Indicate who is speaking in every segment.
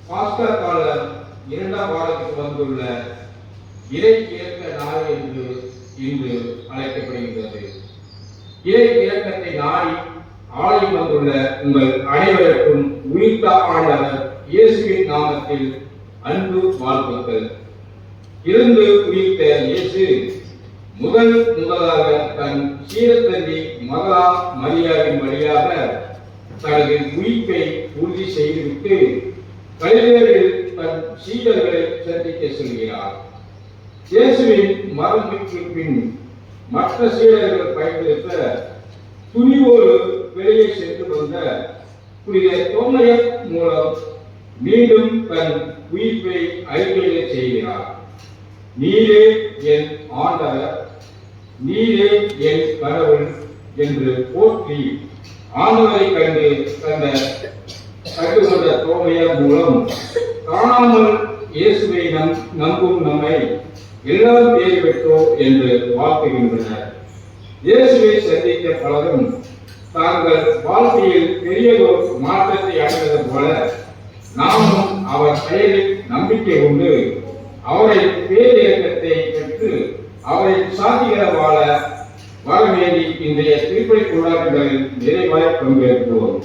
Speaker 1: பாஸ்கா கால இரண்டாம் வாரத்துக்கு வந்துள்ள இறை இறக்க நாள் என்று இன்று அழைக்கப்படுகின்றது. இறை இறக்கத்தை நாடி ஆலயம் வந்துள்ள உங்கள் அனைவருக்கும் உயிர்த்த ஆண்டவர் இயேசுவின் நாமத்தில் அன்பு வாழ்த்துக்கள். இருந்து உயிர்த்த இயேசு முதலாக தன் சீரத்தந்தி மகளா மரியாவின் வழியாக தனது உயிர்ப்பை உறுதி செய்துவிட்டு பல்வேறு தன் சீடர்களை சந்திக்க செல்கிறார். இயேசுவின் மரணத்திற்கு பின் மற்ற சீடர்கள் பயன்படுத்த துணிவோடு வெளியே சென்று வந்த புனித தோமையர் மூலம் மீண்டும் தன் உயிர்ப்பை அறிக்கையிட செய்கிறார். நீரே என் ஆண்டவர், நீரே என் கடவுள் என்று போற்றி ஆண்டவரை கண்டு கண்டுகொண்ட தோமையர் மூலம் காணாமல் இயேசுவை நம்பும் நம்மை எல்லாரும் பேறு பெற்றோர் என்று வாழ்த்துகின்றனர். இயேசுவை சந்தித்த பலரும் தாங்கள் வாழ்க்கையில் பெரியதோர் மாற்றத்தை அடைந்தது போல நாமும் அவர் பெயரில் நம்பிக்கை கொண்டு அவரை பேரிறக்கத்தை பெற்று அவரை சாதிகர வாழ வேண்டி இன்றைய திருப்பலி கொண்டாட்டங்களில் நிறைவாய் பங்கேற்போம்.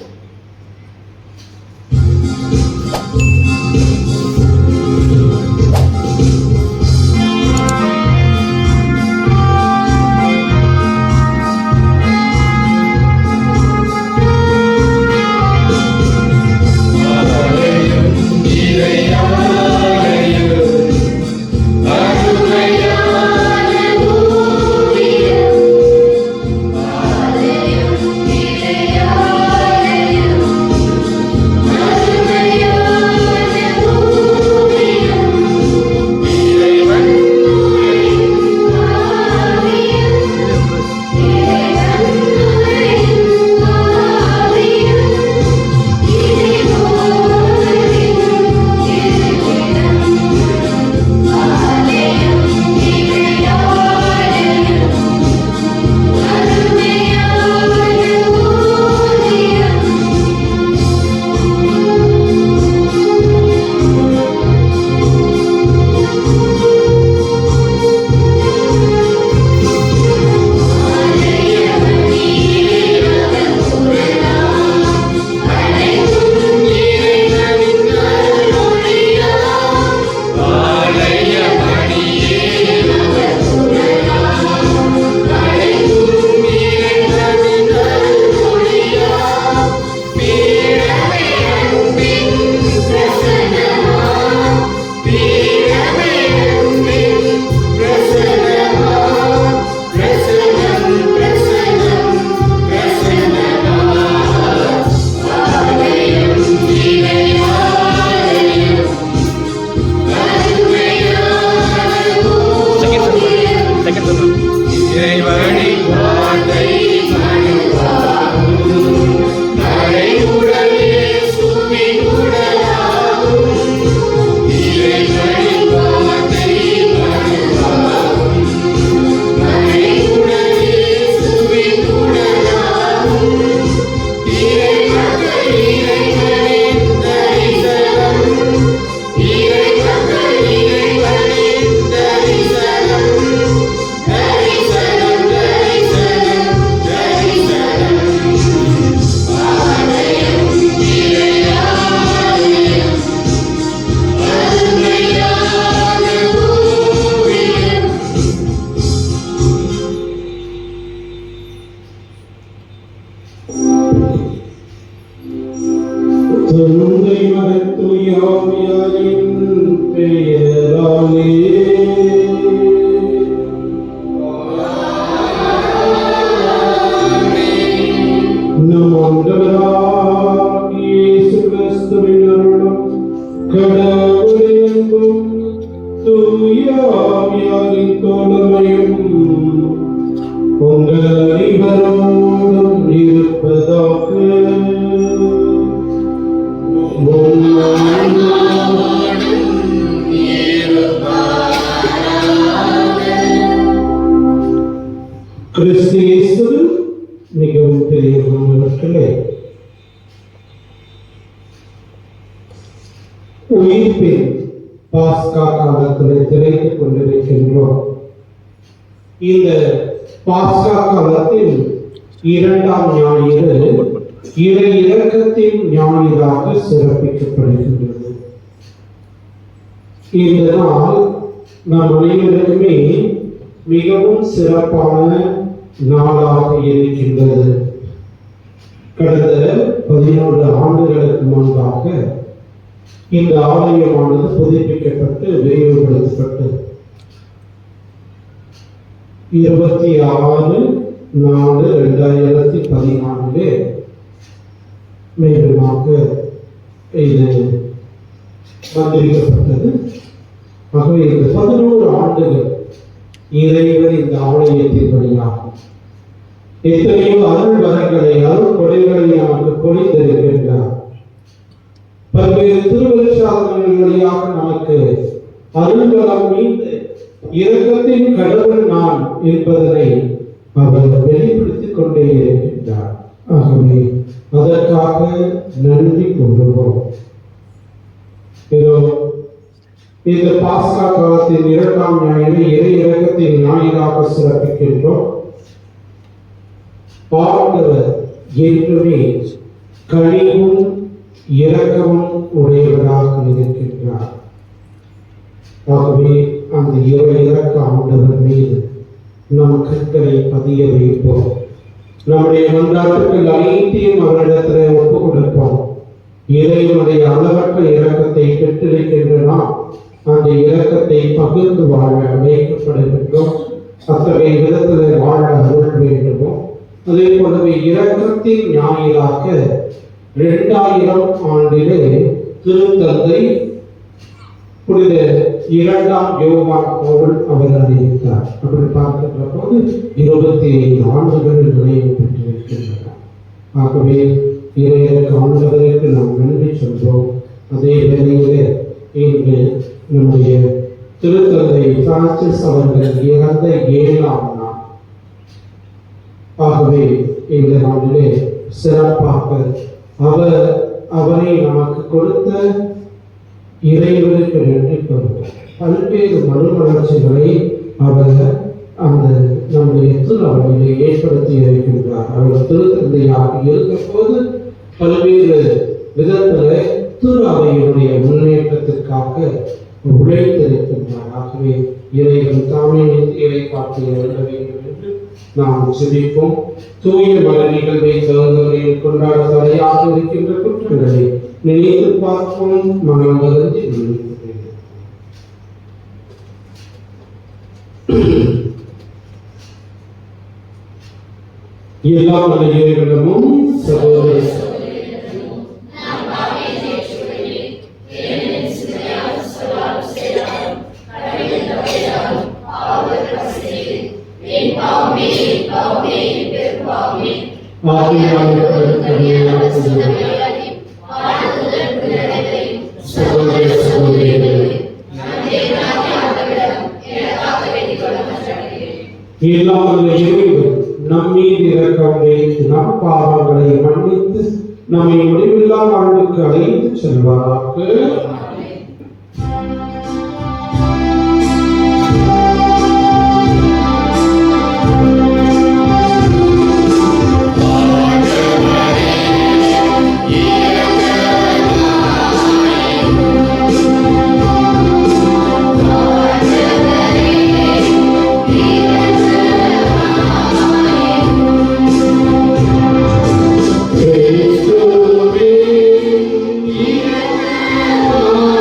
Speaker 1: மிகவும் பெரிய
Speaker 2: உயிர்ப்பின் பாஸ்கா காலத்தில் திளைத்துக் கொண்டிருக்கின்றோம். இந்த பாஸ்கா காலத்தில் இரண்டாம் ஞாயிறு இறை இரக்கத்தின் ஞாயிறாக சிறப்பிக்கப்படுகின்றது. இந்த நாள் நம் அனைவருக்குமே மிகவும் சிறப்பான நாளாக இருக்கின்றது. கடந்த 11 ஆண்டுகளுக்கு முன்பாக இந்த ஆலயமானது புதுப்பிக்கப்பட்டு விரிவுபடுத்தப்பட்டு 26/4/2014 மீண்டுமாக இது மந்திரிக்கப்பட்டது. ஆகவே இந்த 11 ஆண்டுகள் இறைவன் இந்த ஆலயத்தின் வழியாகும் எத்தனையோ அருள் வரங்களை அருள் கொடைகளை நமக்கு பொழிந்திருக்கின்றார். பல்வேறு திருவருட்சாதனங்கள் வழியாக நமக்கு அருள்வளம் மீது இரக்கத்தின் கடவுள் நான் என்பதனை அவர் வெளிப்படுத்திக் கொண்டே இருக்கின்றார். ஆகவே அதற்காக நன்றி கூறுவோம். இந்த பாஸ்கா காலத்தின் இரண்டாம் ஞாயிறு இறை இரக்கத்தின் ஞாயிறாக சிறப்பிக்கின்றோம். ஆண்டவர் என்றுமே கனிவும் இரக்கமும் உடையவராக இருக்கின்றார். ஆகவே அந்த இறை இரக்க ஆண்டவர் மீது நம் கண்களை பதிய வைப்போம். நம்முடைய மன்றாட்டுகள் அனைத்தையும் அவரிடத்தில் ஒப்புக் கொடுப்போம். இறைவனுடைய அளவற்ற இரக்கத்தை பெற்றிருக்கின்ற நாம் அந்த இரக்கத்தை பகிர்ந்து வாழ வைக்கப்படுகின்றோம். அத்தகைய விதத்தில் வாழ அருள் வேண்டுமோ. அதே போலவே இரக்கத்தின் ஞாயிறாக 2000 ஆண்டிலே திருத்தந்தை புனித 2ஆம் யோவான் பவுல் அவர் அறிவித்தார். அப்படி பார்க்கின்ற போது 25 ஆண்டுகள் நிறைவு பெற்றிருக்கின்றன. ஆகவே இறையருக்கு ஆண்டவருக்கு நாம் நன்றி சொல்வோம். அதே வேளையிலே இன்று நம்முடைய திருத்தந்தை பிரான்சிஸ் அவர்கள் இறந்த 7ஆம் நாள். ஆகவே இந்த நாளிலே சிறப்பாக அவரை நமக்கு கொடுத்த இறைவனுக்கு நன்றி கூறுவோம். பல்வேறு மறுமலர்ச்சிகளை அவர் அந்த நம்முடைய திருஅவையிலே ஏற்படுத்தி இருக்கின்றார். அவர் திருத்தந்தையாக இருக்கும் போது பல்வேறு விதத்தில் திரு அவையினுடைய முன்னேற்றத்திற்காக உழைத்திருக்கின்றார். ஆகவே இறைவன் தாமே இறை காட்டி எழுத வேண்டும் என்று நாம் சிந்திப்போம். தூய மத நிகழ்வை தகுந்தவரையில் கொண்டாட தடையாக இருக்கின்ற குற்றங்களை நினைத்து பார்ப்போம். மனம் வருந்தி எல்லா மனிதர்களும் சகோதர நம்மீது இரக்கம் வைத்து நம் பாவங்களை மன்னித்து நம்மை முடிவில்லா வாழ்வுக்கு அழைத்து செல்வாராக.
Speaker 3: Yeah.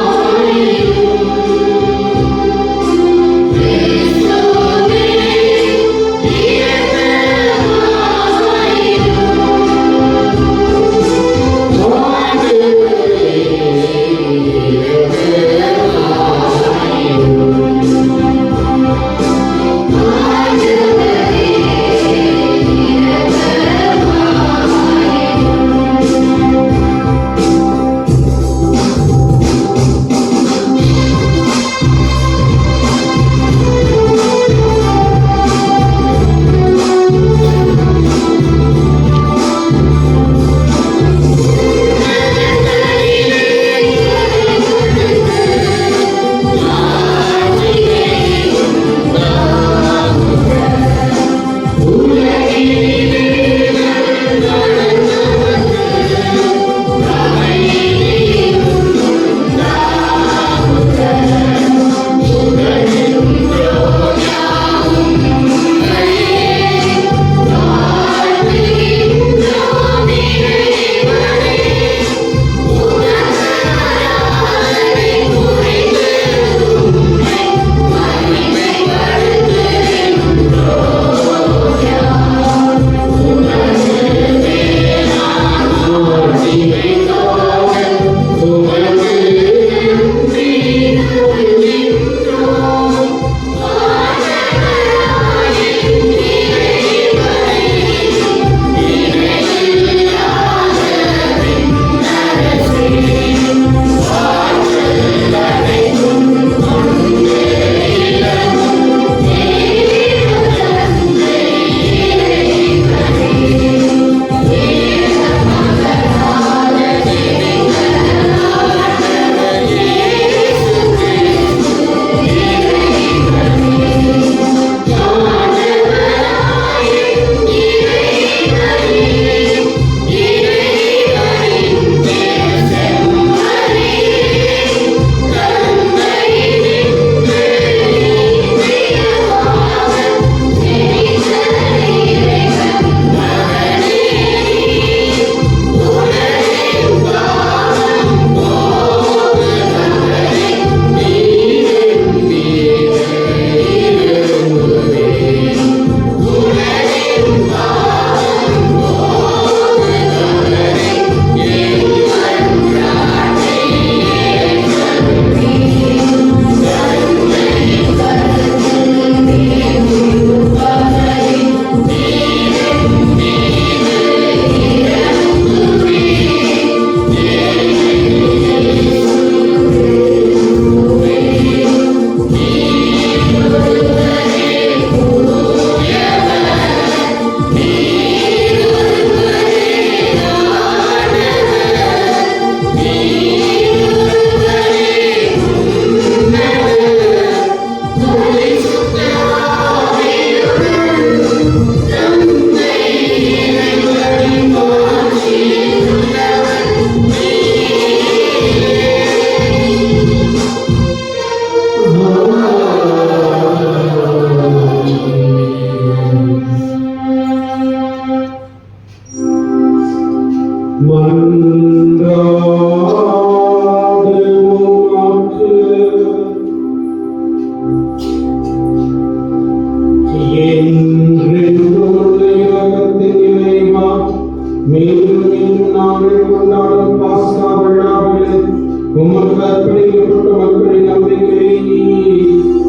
Speaker 2: உமக்கு அர்ப்பணிக்கப்பட்ட மக்களின் நம்பிக்கையை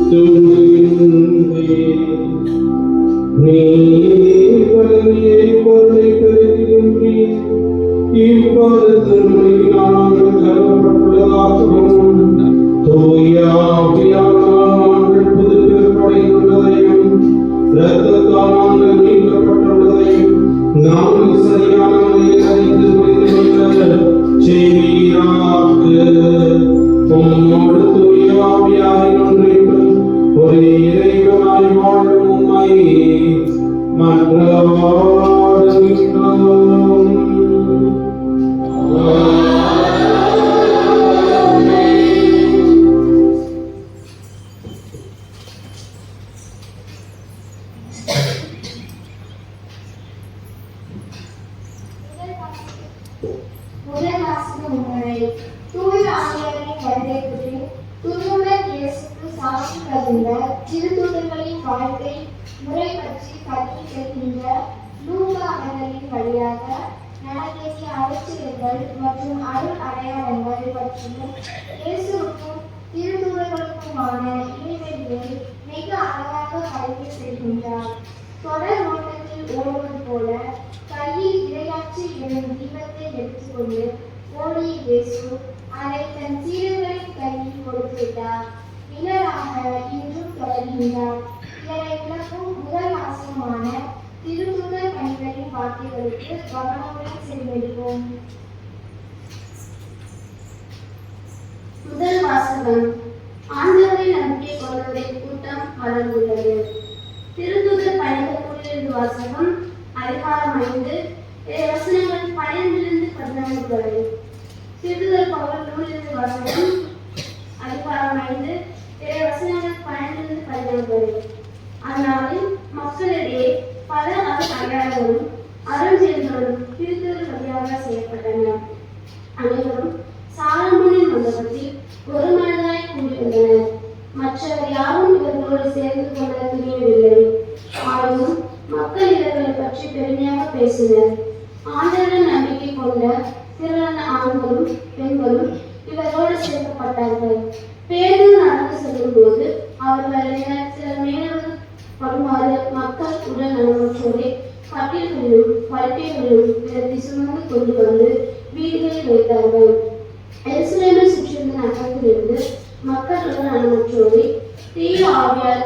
Speaker 2: தூண்டுகின்றேன். நீர் வலிமையை பொருளை பெருக்குகின்றீர். இப்போது திருமணியினால் கருவப்பட்டுள்ளதாகவும் தூய ஆவியானவரால் புதுப்பிக்கப்படைந்துள்ளதையும் இரத்தத்தால் நாங்கள் மீட்கப்பட்டுள்ளதையும் நாங்கள் சரியான முறையில் அறிந்து புரிந்து கொள்ள செய்வீராக. உம்மோடு தூய ஆவியாரின் ஒன்றிப்பு ஒரே இறைவனாய் வாழும் உம்மை மன்றாடுகின்றோம்.
Speaker 3: முதல் வாசகம் முறை தூய ஆவியாரின் வருகைக்கு துருவுடன் இயேசுக்கு சாட்சி தருகின்ற திருத்தூதர்களின் வாழ்க்கை முறை பற்றி கல்வி கேட்கின்ற லூக்கா அவர்களின் வழியாக நடந்தேறிய அருட்செயல்கள் மற்றும் அருள் அடையாளங்கள் பற்றியும் இயேசுவுக்கும் திருத்தூதர்களுக்குமான இடைவெளியை மிக அழகாக கல்வி செய்கின்றார். தொடர் ஓட்டத்தில் ஓடுவது போல கையில் இரையாட்சி எனும் தீபத்தை எடுத்துக்கொண்டு ஓடிய இயேசு அதை தன் சீடர்களின் கையில் கொடுத்துவிட்டார். இலராக இன்றும் தொடர்கின்றார். இதனை விளக்கும் முதல் வாசகமான திருத்தூதர் பணிகளின் வார்த்தைகளுக்கு கவனமுடன் செவிமடுப்போம். முதல் வாசகம். ஆண்டவரின் நம்பிக்கை கொண்டவரின் கூட்டம் வளர்ந்துள்ளது. திருத்தூதர் பணிகள் நூலிலிருந்து வாசகம். அதிகாரம் 5 வசனங்கள் 12 14 வரை. திருத்தூதர் பவுல் நூலிலிருந்து வாசகம். அதிகாரம் 5 வசனங்கள் 12 14 வரை. அந்நாளில் மக்களிடையே பல அடையாளங்களும் அருஞ்செயல்களும் திருத்தூதர் வழியாக செய்யப்பட்டன. அனைவரும் சாலமோனின் மண்டபத்தில் ஒரு மனதாய் கூடியிருந்தனர். மற்றவர் யாரும் இவர்களோடு சேர்ந்து கொள்ள துணியவில்லை. ஆயினும் மக்கள் இவர்களை பற்றி பெருமையாக பேசினர். ஆண்டவரின் நம்பிக்கை கொண்ட திரளான ஆண்களும் பெண்களும் இவர்களோடு சேர்க்கப்பட்டார்கள். பேருந்து நடந்து செல்லும் போது அவர்களிடம் சிலர் மேலோடு படுமாறு மக்கள் உடல் நலமற்றோரை கட்டில்களிலும் படுக்கைகளிலும் விரட்டி சுமந்து கொண்டு வந்து வீடுகளில் வைத்தார்கள். எருசலேமை சுற்றியிருந்த நகரத்திலிருந்து மக்கள் உடல் நலமற்றோரை தீய ஆவியால்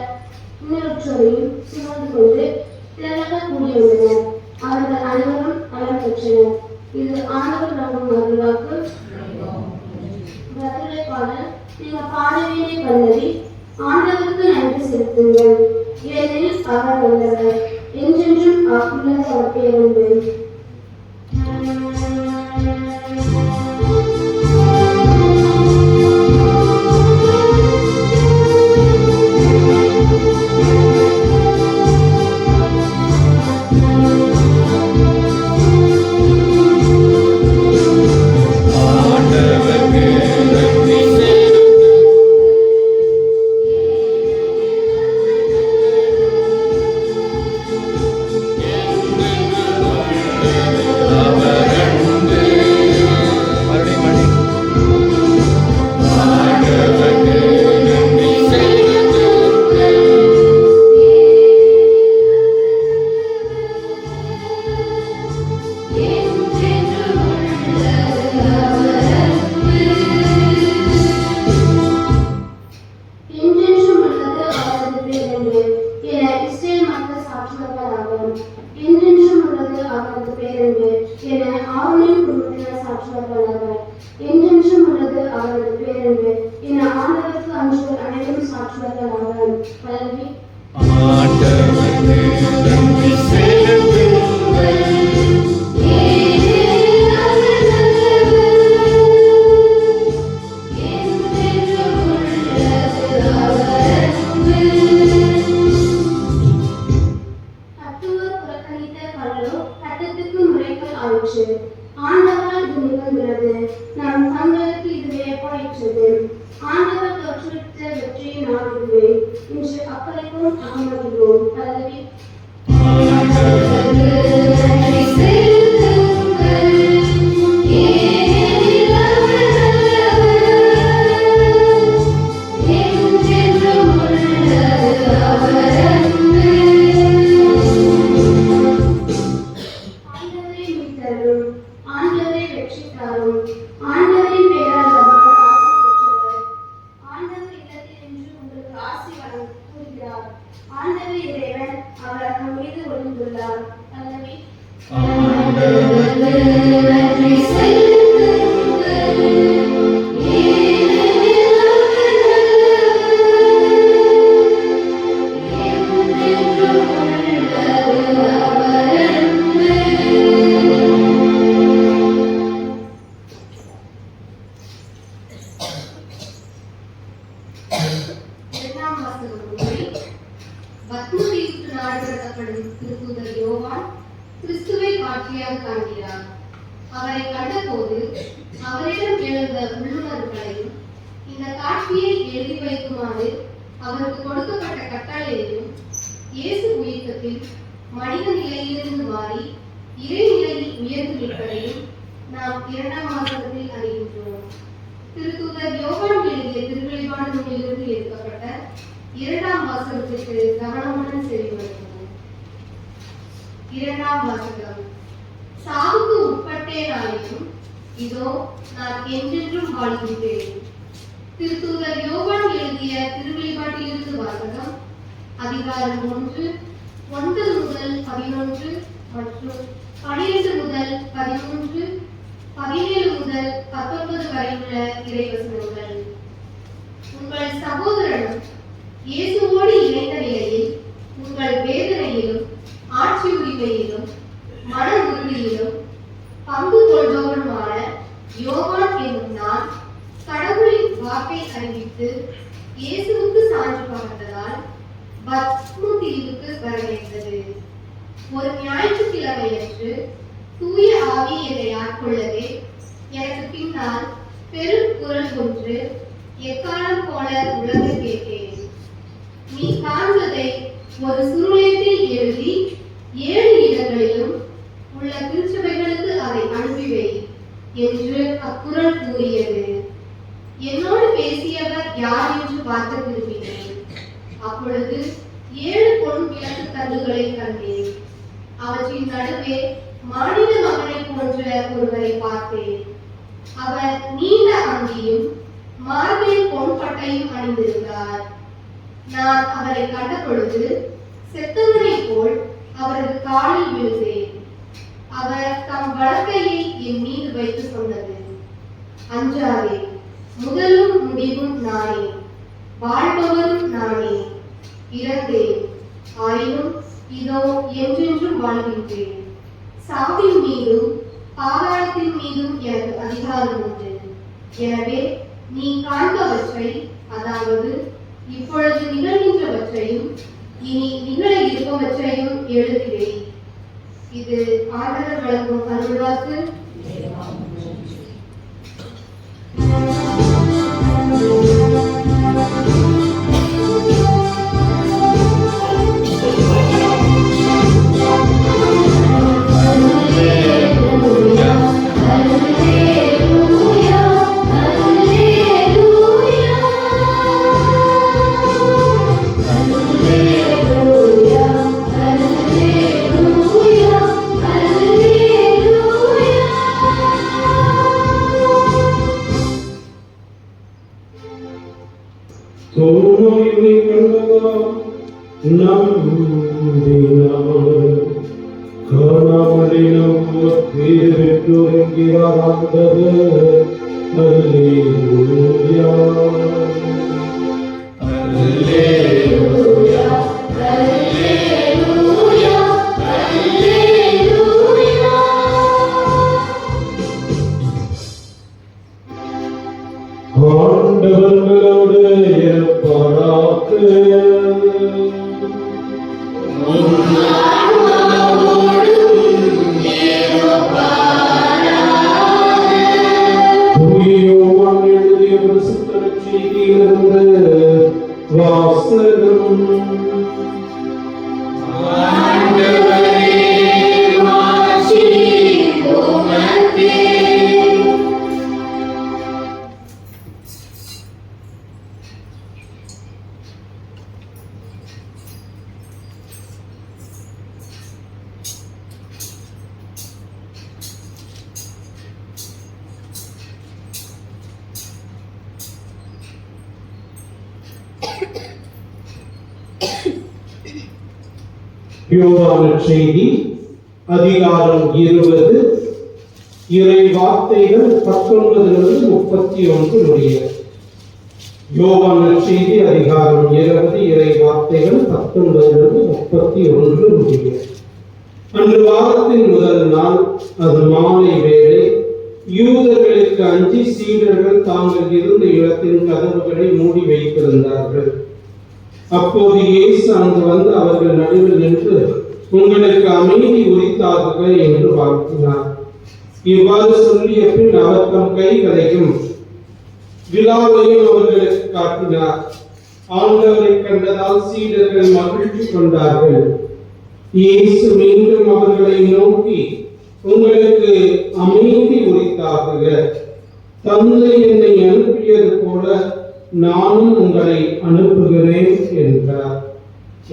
Speaker 3: இன்னொருவரையும் சுமந்து கொண்டு திரளாக கூடி வந்தனர். அவர்கள் அனைவரும் நலம் பெற்றனர். இது ஆண்டவர் வழங்கும் அருள்வாக்கு. பதிலை பாடல். நீங்கள் பாட வேண்டிய பல்லவி. ஆண்டவருக்கு நன்றி செலுத்துங்கள், ஏனெனில் அவர் நல்லவர், என்றென்றும் உள்ளது அவர் பேருண்டு. என்றென்றும் உள்ளது அவரது பேரன்பு என ஆண்டவருக்கு அஞ்சுவோர் அனைவரும் சாற்றுவார்கள் ஆவார். பல்லவி. ஆண்டவரால் இது நிகழ்கிறது, நம் கண்களுக்கு இது வியப்பாயிற்றது. ஆண்டவர் தோற்றுவித்த வெற்றியை நாடுகிறேன், இன்று அப்பளைக்கும் அகமகிழ்வோம். பல்லவி. பத்மதீவுக்கு நாடு கடத்தப்படும் திருத்தூதர் யோவான் கிறிஸ்துவை காட்சியாக காண்கிறார். அவரை கண்டபோது அவரிடம் எழுந்த உள்ளுணர்வுகளையும் இந்த காட்சியை எழுதி வைக்குமாறு அவருக்கு கொடுக்கப்பட்ட கட்டளையையும் இயேசு உயிர்த்தபின் மனித நிலையிலிருந்து மாறி இறை நிலையில் உயர்ந்து நிற்பதையும் நாம் 2ஆம் வாசகத்தில் அறிகின்றோம். திருத்தூதர் யோவான் எழுதிய திருவெளிப்பாடு நூலிலிருந்து எடுக்கப்பட்ட 2ஆம் வாசகத்திற்கு கவனமுடன் செவிமடுப்போம். 2ஆம் வாசகம். சாவுக்கு உட்பட்டேனாயினும் இதோ நான் என்றென்றும் வாழ்கின்றேன். திருத்தூதர் யோவான் எழுதிய திருவெளிப்பாட்டிலிருந்து வாசகம். அதிகாரம் 1 9 முதல் 11 மற்றும் 12 முதல் 13 17 முதல் 19 வரை உள்ள இறைவசனங்கள். உங்கள் சகோதரனும் இயேசுவோடு இணைந்த நிலையில் உங்கள் வேதனையிலும் ஆட்சி உரிமையிலும் மன உறுதியிலும் பங்கு கொள்பவருமான யோவான் என்னும் நான் கடவுளின் வாக்கை அறிவித்து இயேசுவுக்கு சான்று பகர்ந்ததால் பத்மு தீவுக்கு வரவேற்றது. ஒரு ஞாயிற்றுக்கிழமையன்று தூய ஆவி என்னை ஆட்கொள்ளவே எனக்கு பின்னால் பெரும் குரல் ஒன்று எக்காலம் போல உலக கேட்டேன். நீ காண்பதை ஒரு சுருளேட்டில் எழுதி 7 இடங்களிலும் உள்ள திருச்சபைகளுக்கு அதை அனுப்பிவை என்று அக்குரல் கூறியது. என்னோடு பேசியவர் யார் என்று பார்க்க திரும்பினேன். அப்பொழுது 7 பொன் விளக்கு தண்டுகளை கண்டேன். அவற்றின் நடுவே மானிட மகனை போன்ற ஒருவரை பார்த்தேன். அவர் நீண்ட அங்கியும் மார்பில் பொன் பட்டையும் அணிந்திருந்தார். நான் அவரை கண்ட பொழுது செத்தவனை போல் அவரது காலில் விழுந்தேன். அவர் தம் வலக்கையை என் மீது வைத்து சொன்னது, அஞ்சாதே, முதலும் முடிவும் நானே, வாழ்பவரும் நானே. இறந்தேன், ஆயினும் இதோ என்றென்றும் வாழ்கின்றேன். சாவின் மீதும் பாதாளத்தின் மீதும் எனக்கு அதிகாரம் உண்டு. எனவே நீ காண்பவற்றை, அதாவது இப்பொழுது நிகழ்கின்றவற்றையும் இனி நிகழ இருப்பவற்றையும் எழுதுவே. இது ஆண்டவர் வழங்கும் அருள்வாக்கு.
Speaker 2: தோல்வியை கண்டதால் நம்பினார். காணாமலே நம்மோர் பேர் பெற்றோரென்கிறார் ஆண்டவர். அல்லேலூயா,
Speaker 3: அல்லேலூயா, அல்லேலூயா, அல்லேலூயா.
Speaker 2: ஆண்டவர்களோடு இருப்பாராக. யோவான் எழுதிய பரிசுத்த நற்செய்தியிலிருந்து வாசகம். யோவான் நற்செய்தி அதிகாரம் 20 இறை வார்த்தைகள் 19 31 முடிய. யோவான் நற்செய்தி அதிகாரம் 20 இறை வார்த்தைகள் 19 31 முடிய. அன்று வாரத்தின் முதல் நாள், அது மாலை வேளை. யூதர்களுக்கு அஞ்சி சீடர்கள் தாங்கள் இருந்த இடத்தின் கதவுகளை மூடி வைத்திருந்தார்கள். அப்போது இயேசு அங்கு வந்து அவர்கள் நடுவில் நின்று, உங்களுக்கு அமைதி உரித்தாகுக என்று வாழ்த்தினார். இவ்வாறு சொல்லிய பின் அவர் தம் கைகளையும் விலாவையும் அவர்களுக்கு காட்டினார். ஆண்டவரை கண்டதால் சீடர்கள் மகிழ்ச்சி கொண்டார்கள். இயேசு மீண்டும் அவர்களை நோக்கி, உங்களுக்கு அமைதி உரித்தாகுக. தந்தை என்னை அனுப்பியது போல நானும் உங்களை அனுப்புகிறேன் என்றார்.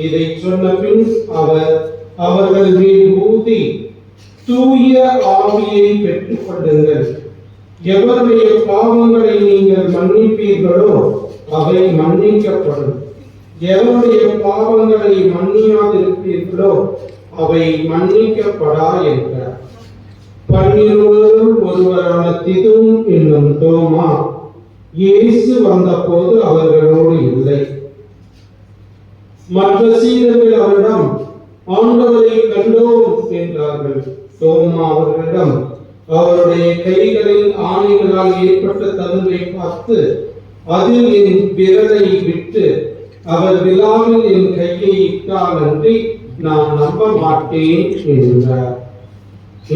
Speaker 2: இதை சொன்ன பின் அவர் அவர்கள் மேல் ஊதி, தூய ஆவியை பெற்றுக் கொள்ளுங்கள். எவருடைய பாவங்களை நீங்கள் மன்னிப்பீர்களோ அவை மன்னிக்கப்படும். எவருடைய பாவங்களை மன்னியாதிருப்பீர்களோ அவை மன்னிக்கப்படா என்றார். 12 ஒருவரான திதும் என்னும் தோமா இயேசு வந்தபோது அவர்களோடு இல்லை. மற்ற சீடர்கள் அவரிடம், ஆண்டவரை கண்டோம் என்றார்கள். தோமா அவர்களிடம், அவருடைய கைகளில் ஆணிகளால் ஏற்பட்ட தழும்பை பார்த்து அதில் என் விரலை விட்டு அவர் விழாவில் என் கையை இட்டால் அன்றி நான் நம்ப மாட்டேன் என்றார்.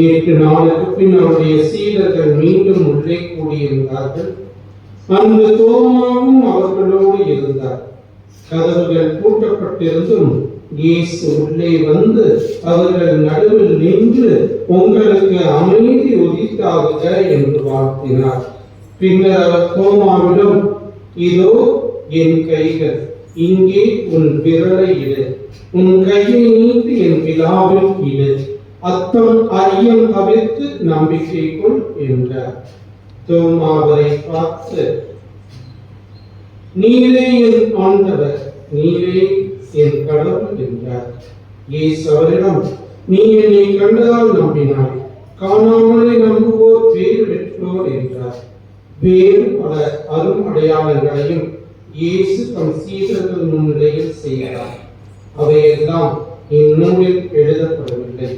Speaker 2: 8 நாளுக்கு பின் அவருடைய சீடர்கள் மீண்டும் உள்ளே கூடியிருந்தார்கள். அந்த தோமாவும் அவர்களோடு இருந்தார். கதவுகள் பூட்டப்பட்டிருந்தும் இயேசு உள்ளே வந்து அவர்கள் நடுவில் நின்று, உங்களுக்கு அமைதி உரித்தாகுக என்று வாழ்த்தினார். பின்னர் அவர் தோமாவிடம், இதோ என் கைகள், இங்கே உன் விரலை இடு, உன் கையை நீட்டி என் விழாவில் இடு, அத்தம் ஐயம் தவிர்த்து நம்பிக்கை கொள் என்றார். தோமாவை பார்த்து, நீரே என் ஆண்டவர், நீரே என் கடவுள் என்றார். இயேசு அவரிடம், நீ என்னை கண்டதால் நம்பினாய், காணாமலே நம்புவோர் பேறு பெற்றோர் என்றார். வேறு பல அரும் அடையாளங்களையும் இயேசு தம் சீடர்கள் முன்னிலையில் செய்கிறார். அவையெல்லாம் இந்நூலில் எழுதப்படவில்லை.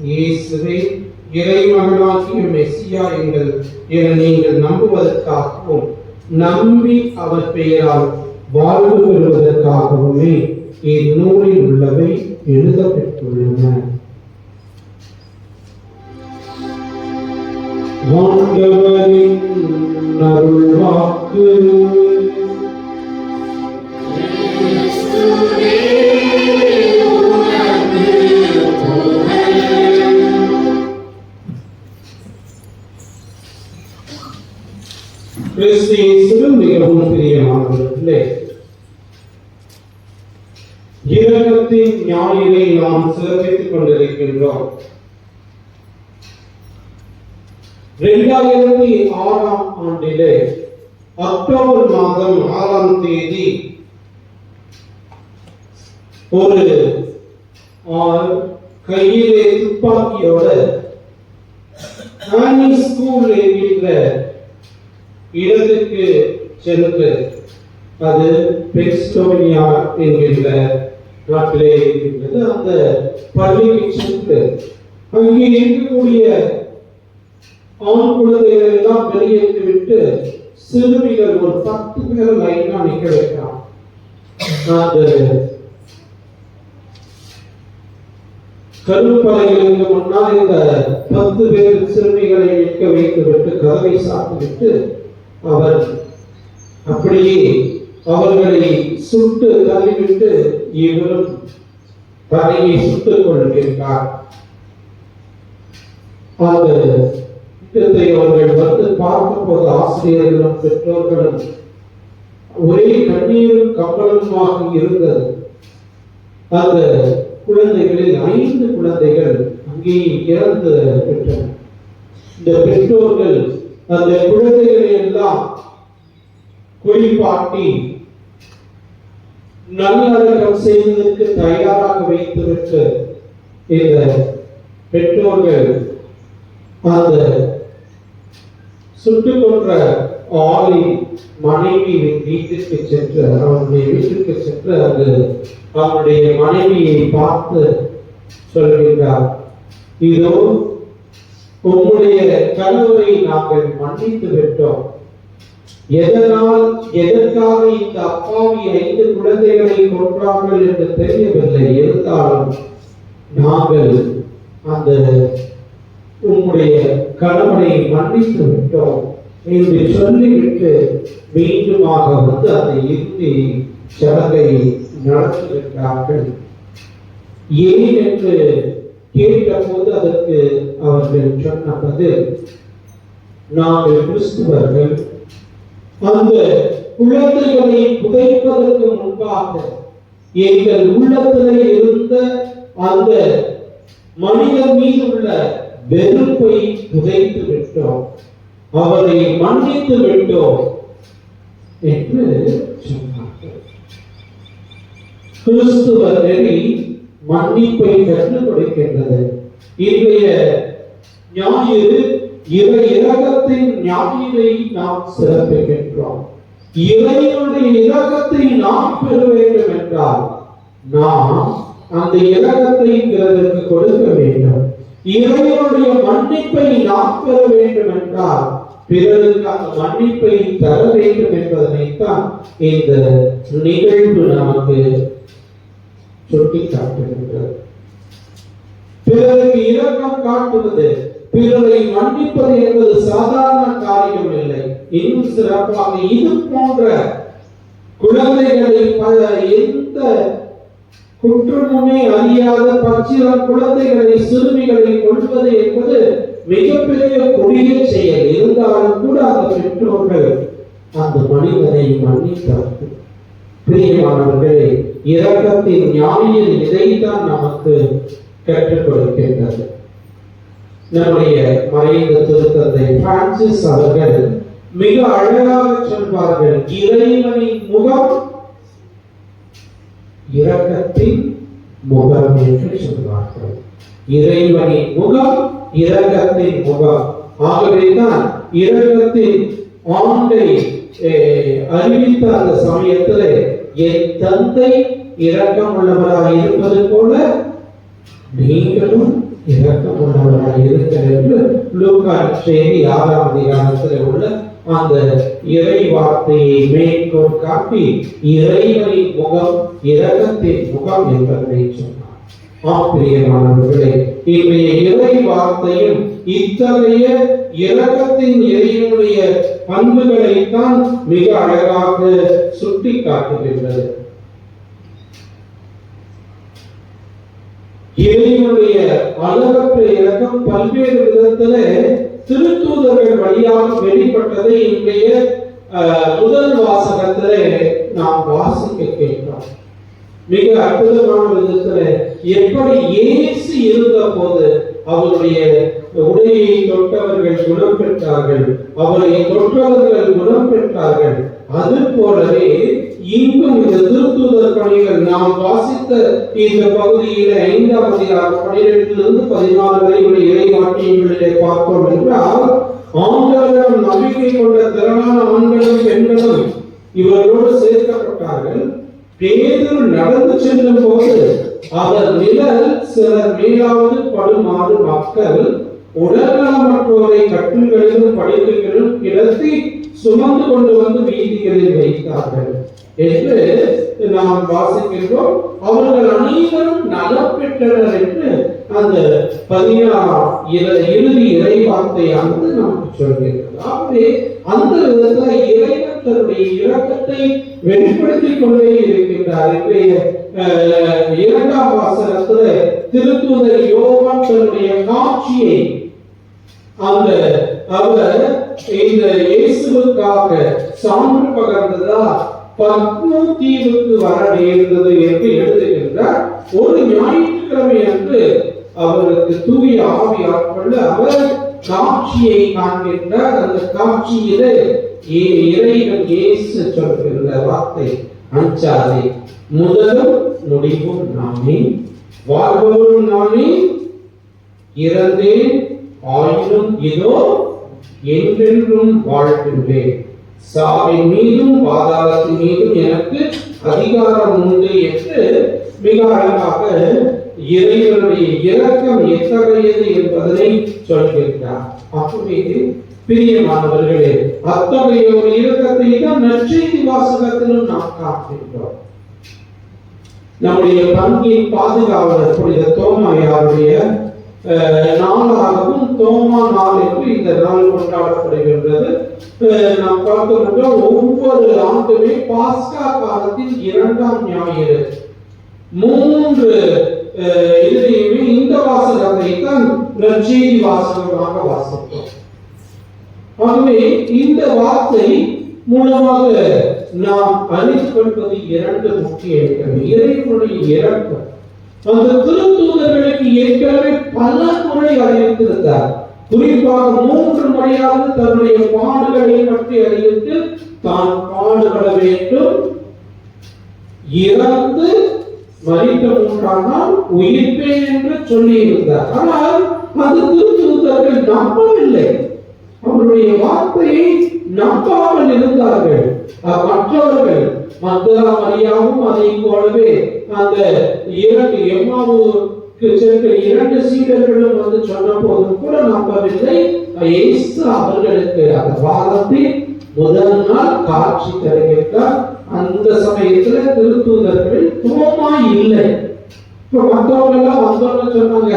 Speaker 2: இயேசுவே இறைமகனாகிய மெசியா எங்கள் என நீங்கள் நம்புவதற்காகவும் நம்பி அவர் பெயரால் வாழ்வு பெறுவதற்காகவுமே இந்நூலில் உள்ளவை எழுதப்பட்டுள்ளன. ஆண்டவரின் அருள்வாக்கு. கிறிஸ்துவின் மிகவும் பிரியமானவர்களே, இரக்கத்தின் ஞாயிறை நாம் சிறப்பித்துக் கொண்டிருக்கின்றோம். 2006 ஆண்டிலே அக்டோபர் மாதம் 6ஆம் தேதி ஒரு கையிலே துப்பாக்கியோட ஸ்கூல் என்கின்ற இடத்துக்கு சென்று, அது பென்சில்வேனியா என்கின்ற நாட்டிலே இருக்கின்றது. அந்த பள்ளிக்கு சென்று அங்கே இருக்கக்கூடிய ஆண் குழந்தைகள் எல்லாம் வெளியேற்றி விட்டு சிறுமிகள் ஒரு 10 பேர் லைனா நிக்க வைக்கிறான். கருப்பறைகளுக்கு முன்னால் இந்த 10 பேர் சிறுமிகளை நிற்க வைத்து விட்டு கதவை சாத்திவிட்டு அவர் அப்படியே அவர்களை சுட்டு தள்ளிவிட்டு இவரும் தலையை சுட்டுக் கொண்டிருக்கிறார். அந்த திட்டத்தை அவர்கள் வந்து பார்க்கும் போது ஆசிரியர்களும் பெற்றோர்களும் ஒரே கண்ணீரும் கம்பளமாக இருந்தது. அந்த குழந்தைகளில் 5 குழந்தைகள் அங்கே இறந்து விட்டன. இந்த பெற்றோர்கள் அந்த குழந்தைகளை எல்லாம் குளிப்பாட்டி நல்லடக்கம் செய்வதற்கு தயாராக வைத்துவிட்டு இந்த பெற்றோர்கள் அந்த சுட்டுக் கொன்ற ஆளை மனைவி வீட்டுக்கு சென்று அவனுடைய வீட்டுக்கு சென்று அது அவனுடைய மனைவியை பார்த்து சொல்கின்றார், இதோ உம்முடைய கணவரை நாங்கள் மன்னித்து விட்டோம், எதற்காக இந்த அப்பாவி 5 குழந்தைகளை கொன்றார்கள் என்று தெரியவில்லை. இருந்தாலும் நாங்கள் அந்த உம்முடைய கணவனை மன்னித்து விட்டோம் என்று சொல்லிவிட்டு மீண்டுமாக வந்து அந்த இறுதி சடங்கை நடத்துகின்றார்கள். ஏன் என்று கேட்டபோது அதற்கு அவர்கள் சொன்ன பதில், நாங்கள் கிறிஸ்துவர்கள் அந்த குழந்தைகளை புதைப்பதற்கு முன்பாக எங்கள் உள்ளத்திலே இருந்த அந்த மனிதன் மீது உள்ள வெறுப்பை புதைத்து விட்டோம், அவரை மன்னித்து விட்டோம் என்று சொன்னார்கள். கிறிஸ்துவ நெறி மன்னிப்பை கற்றுக் கொடுக்கின்றது. இன்றைய ஞாயிறு இறை இரக்கத்தின் ஞாயிறை நாம் சிறப்பிக்கின்றோம். இறைவனுடைய இரக்கத்தை நாம் பெற வேண்டும் என்றால் நாம் அந்த இரக்கத்தை பிறருக்கு கொடுக்க வேண்டும். இறைவனுடைய மன்னிப்பை நாம் பெற வேண்டும் என்றால் பிறருக்கு அந்த மன்னிப்பை தர வேண்டும் என்பதனைத்தான் இந்த நிகழ்வு நமக்கு சுட்டிக்காட்டுகின்றது. பிறருக்கு இரக்கம் காட்டுவது, பிறரை மன்னிப்பது என்பது சாதாரண காரியம் இல்லை. இன்னும் சிறப்பாக இது போன்ற குழந்தைகளை எந்த குற்றமுமே அறியாத பச்சிளம் குழந்தைகளை சிறுமிகளை கொள்வது என்பது மிகப்பெரிய கொடிய செயல். இருந்தாலும் கூட அந்த பெற்றோர்கள் அந்த மனிதனை மன்னித்தார்கள். பிரியமானவர்களே, இரக்கத்தின் ஞாயிறு இதைத்தான் நமக்கு கற்றுக் கொடுக்கின்றது. நம்முடைய மறைந்த திருத்தந்தை பிரான்சிஸ் அவர்கள் மிக அழகாக சொல்வார்கள், இறைவனின் முகம் இரக்கத்தின் முகம் என்று சொல்வார்கள். இறைவனின் முகம் இரக்கத்தின் முகம். ஆகவேதான் இரக்கத்தின் ஆண்டை அறிவித்த அந்த சமயத்தில் என் தந்தை இரக்கம் உள்ளவராக இருப்பது போல நீங்களும் இரக்கம் உள்ளவராக இருக்கிற என்று லூக்கா செய்தி 6ஆம் அதிகாரத்தில் உள்ள அந்த இறை வார்த்தையை மேற்கோள் காட்டி இறைவனின் முகம் இரக்கத்தின் முகம் என்பதை சொன்னார். பிரியமானவர்களே, இன்றைய இறை வார்த்தையும் இத்தகைய இரக்கத்தின் இறைவனுடைய பண்புகளைத்தான் மிக அழகாக சுட்டி காட்டுகின்றது. இறைவனுடைய அளவற்ற இரக்கம் பல்வேறு விதத்திலே திருத்தூதர்கள் வழியாக வெளிப்பட்டதை இன்றைய முதல் வாசகத்திலே நாம் வாசிக்க கேட்கிறோம். மிக அற்புதமான விதத்துல எப்படி இயேசு இருந்த போது அவருடைய உடையை தொட்டவர்கள் குணம் பெற்றார்கள், அவரை தொட்டவர்கள் குணம் பெற்றார்கள். அது போலவே இங்கும் இந்த திருத்தூதர் பணிகள் நாம் வாசித்த இந்த பகுதியில 5ஆம் அதிகாரம் 12 14 வரை உள்ள இறை வாக்கியங்களிலே பார்த்தோம் என்றால், ஆண்டவரிடம் நம்பிக்கை கொண்ட திரளான ஆண்களும் பெண்களும் இவர்களோடு சேர்க்கப்பட்டார்கள். பேதுரு நடந்து செல்லும் போது அவர் நிழல் சிலர் மேலாவது படுமாறு மக்கள் உடல்நலமற்றோரை கட்டில்களிலும் படுக்கைகளிலும் கிடத்தி சுமந்து கொண்டு வந்து வீதிகளில் வைத்தார்கள் என்று நாம் வாசிக்கின்றோம். அவர்கள் அனைவரும் நலம் பெற்றனர் என்று அந்த 16 இறுதி இறை வார்த்தையானது நமக்கு சொல்கிறது. ஆகவே அந்த விதத்தில் இறைவன் தன்னுடைய இரக்கத்தை வெளிப்படுத்திக் கொண்டே இருக்கின்றார். இன்றைய 2ஆம் வாசகத்தில் திருத்தூதர் யோவான் தன்னுடைய காட்சியை அவர் இந்த இயேசுவுக்காக சான்று பகர்ந்ததா பத்மோ தீவுக்கு வர நேர்ந்தது என்று எழுதுகின்றார். ஒரு ஞாயிற்றுக்கிழமை அன்று அவருக்கு தூய ஆவி ஆட்கொண்டு அவர் காட்சியை காண்கின்றார். அந்த காட்சியிலே இறைவன் இயேசு சொல்கின்ற வார்த்தை, அஞ்சாதே, முதலும் முடிவும் நானே, வாழ்பவரும் நானே, இறந்தேன் ஆயினும் இதோ என்றென்றும் வாழ்கின்றேன், சாவின் மீதும் பாதாளத்தின் மீதும் எனக்கு அதிகாரம் உண்டு என்று மிக அழகாக இறைவனுடைய இரக்கம் எத்தகையது என்பதனை சொல்கின்றார். ஆகவே பிரியமானவர்களே, அத்தகைய ஒரு இரக்கத்தை தான் நற்செய்தி வாசகத்திலும் நாம் காண்கின்றோம். நம்முடைய பங்கின் பாதுகாவலர் புனித தோமாயாருடைய நாளாகவும் தோமா நாள் என்று இந்த நாள் கொண்டாடப்படுகின்றது. நாம் பார்க்கின்றோம், ஒவ்வொரு ஆண்டுமே பாஸ்கா காலத்தின் 2ஆம் ஞாயிறு 3 இதுலையுமே இந்த வாசகத்தை தான் நற்செய்தி வாசகமாக வாசிப்போம். ஆகவே இந்த வார்த்தை மூலமாக நாம் அறிந்து கொள்வது 2 முக்கிய இறைவனுடைய இரக்கம். அந்த திருத்தூதர்களுக்கு ஏற்கனவே பல முறை அறிவித்திருந்தார். குறிப்பாக 3 முறையாவது தன்னுடைய பாடுகளை பற்றி அறிவித்து தான் பாடுபட வேண்டும், இறந்து மரித்த 3ஆம் நாள் உயிர்ப்பேன் என்று சொல்லி இருந்தார். ஆனால் அந்த திருத்தூதர்கள் நம்பவில்லை, அவருடைய வார்த்தையை நம்பாமல் இருந்தார்கள். மற்றவர்கள் மக்தலா மரியாவும் அதை போலவே அந்த 2 எம்மாவுக்கு சென்ற 2 சீடர்களும் வந்து சொன்ன போதும் கூட நம்பவில்லை. இயேசு அவர்களுக்கு அந்த வாரத்தின் முதல் நாள் காட்சி தருகின்றார். அந்த சமயத்துல திருத்தூதர்கள் தோமா இல்லை. இப்ப மற்றவங்க எல்லாம் வந்தோம்னு சொன்னாங்க,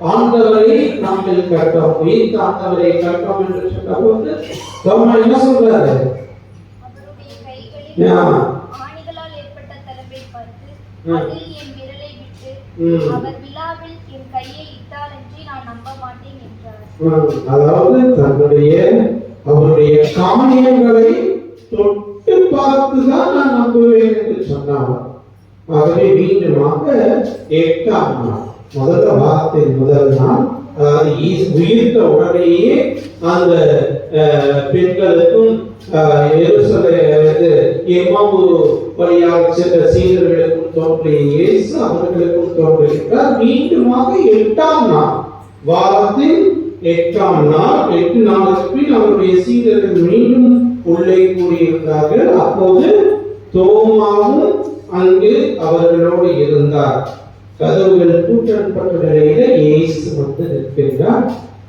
Speaker 2: ஆண்டவரை நாங்கள் கட்டோம், உயிர்த்த ஆண்டவரை கட்டோம் என்று சொன்ன போது தோமா என்ன சொல்றாரு?
Speaker 4: ஆணிகளால் ஏற்பட்ட தழும்பை பார்த்து அதில் என் விரலை விட்டு அவர் விழாவில் என் கையை இட்டாலன்றி நான் நம்ப மாட்டேன் என்றார்.
Speaker 2: அதாவது அவருடைய காரியங்களை தொட்டு பார்த்துதான் நான் நம்புவேன் என்று சொன்னார். ஆகவே மீண்டுமாக 8ஆம் நாள் முதல் வாரத்தின் முதல் நாள், அதாவது உயிர்த்த உடனேயே அந்த பெண்களுக்கும் எம்மாவு வழியாக சென்ற சீடர்களுக்கும் தோன்றிய இயேசு அவர்களுக்கும் தோன்றுகிறார். மீண்டுமாக 8ஆம் நாள், வாரத்தின் 8ஆம் நாள், 8 நாளுக்கு பின் அவருடைய சீடர்கள் மீண்டும் உள்ளே கூடியிருந்தார்கள். அப்போது தோமாவும் அங்கு அவர்களோடு இருந்தார். கதவுகள் பூட்டப்பட்ட நிலையில இயேசு வந்து நிற்கின்றார்.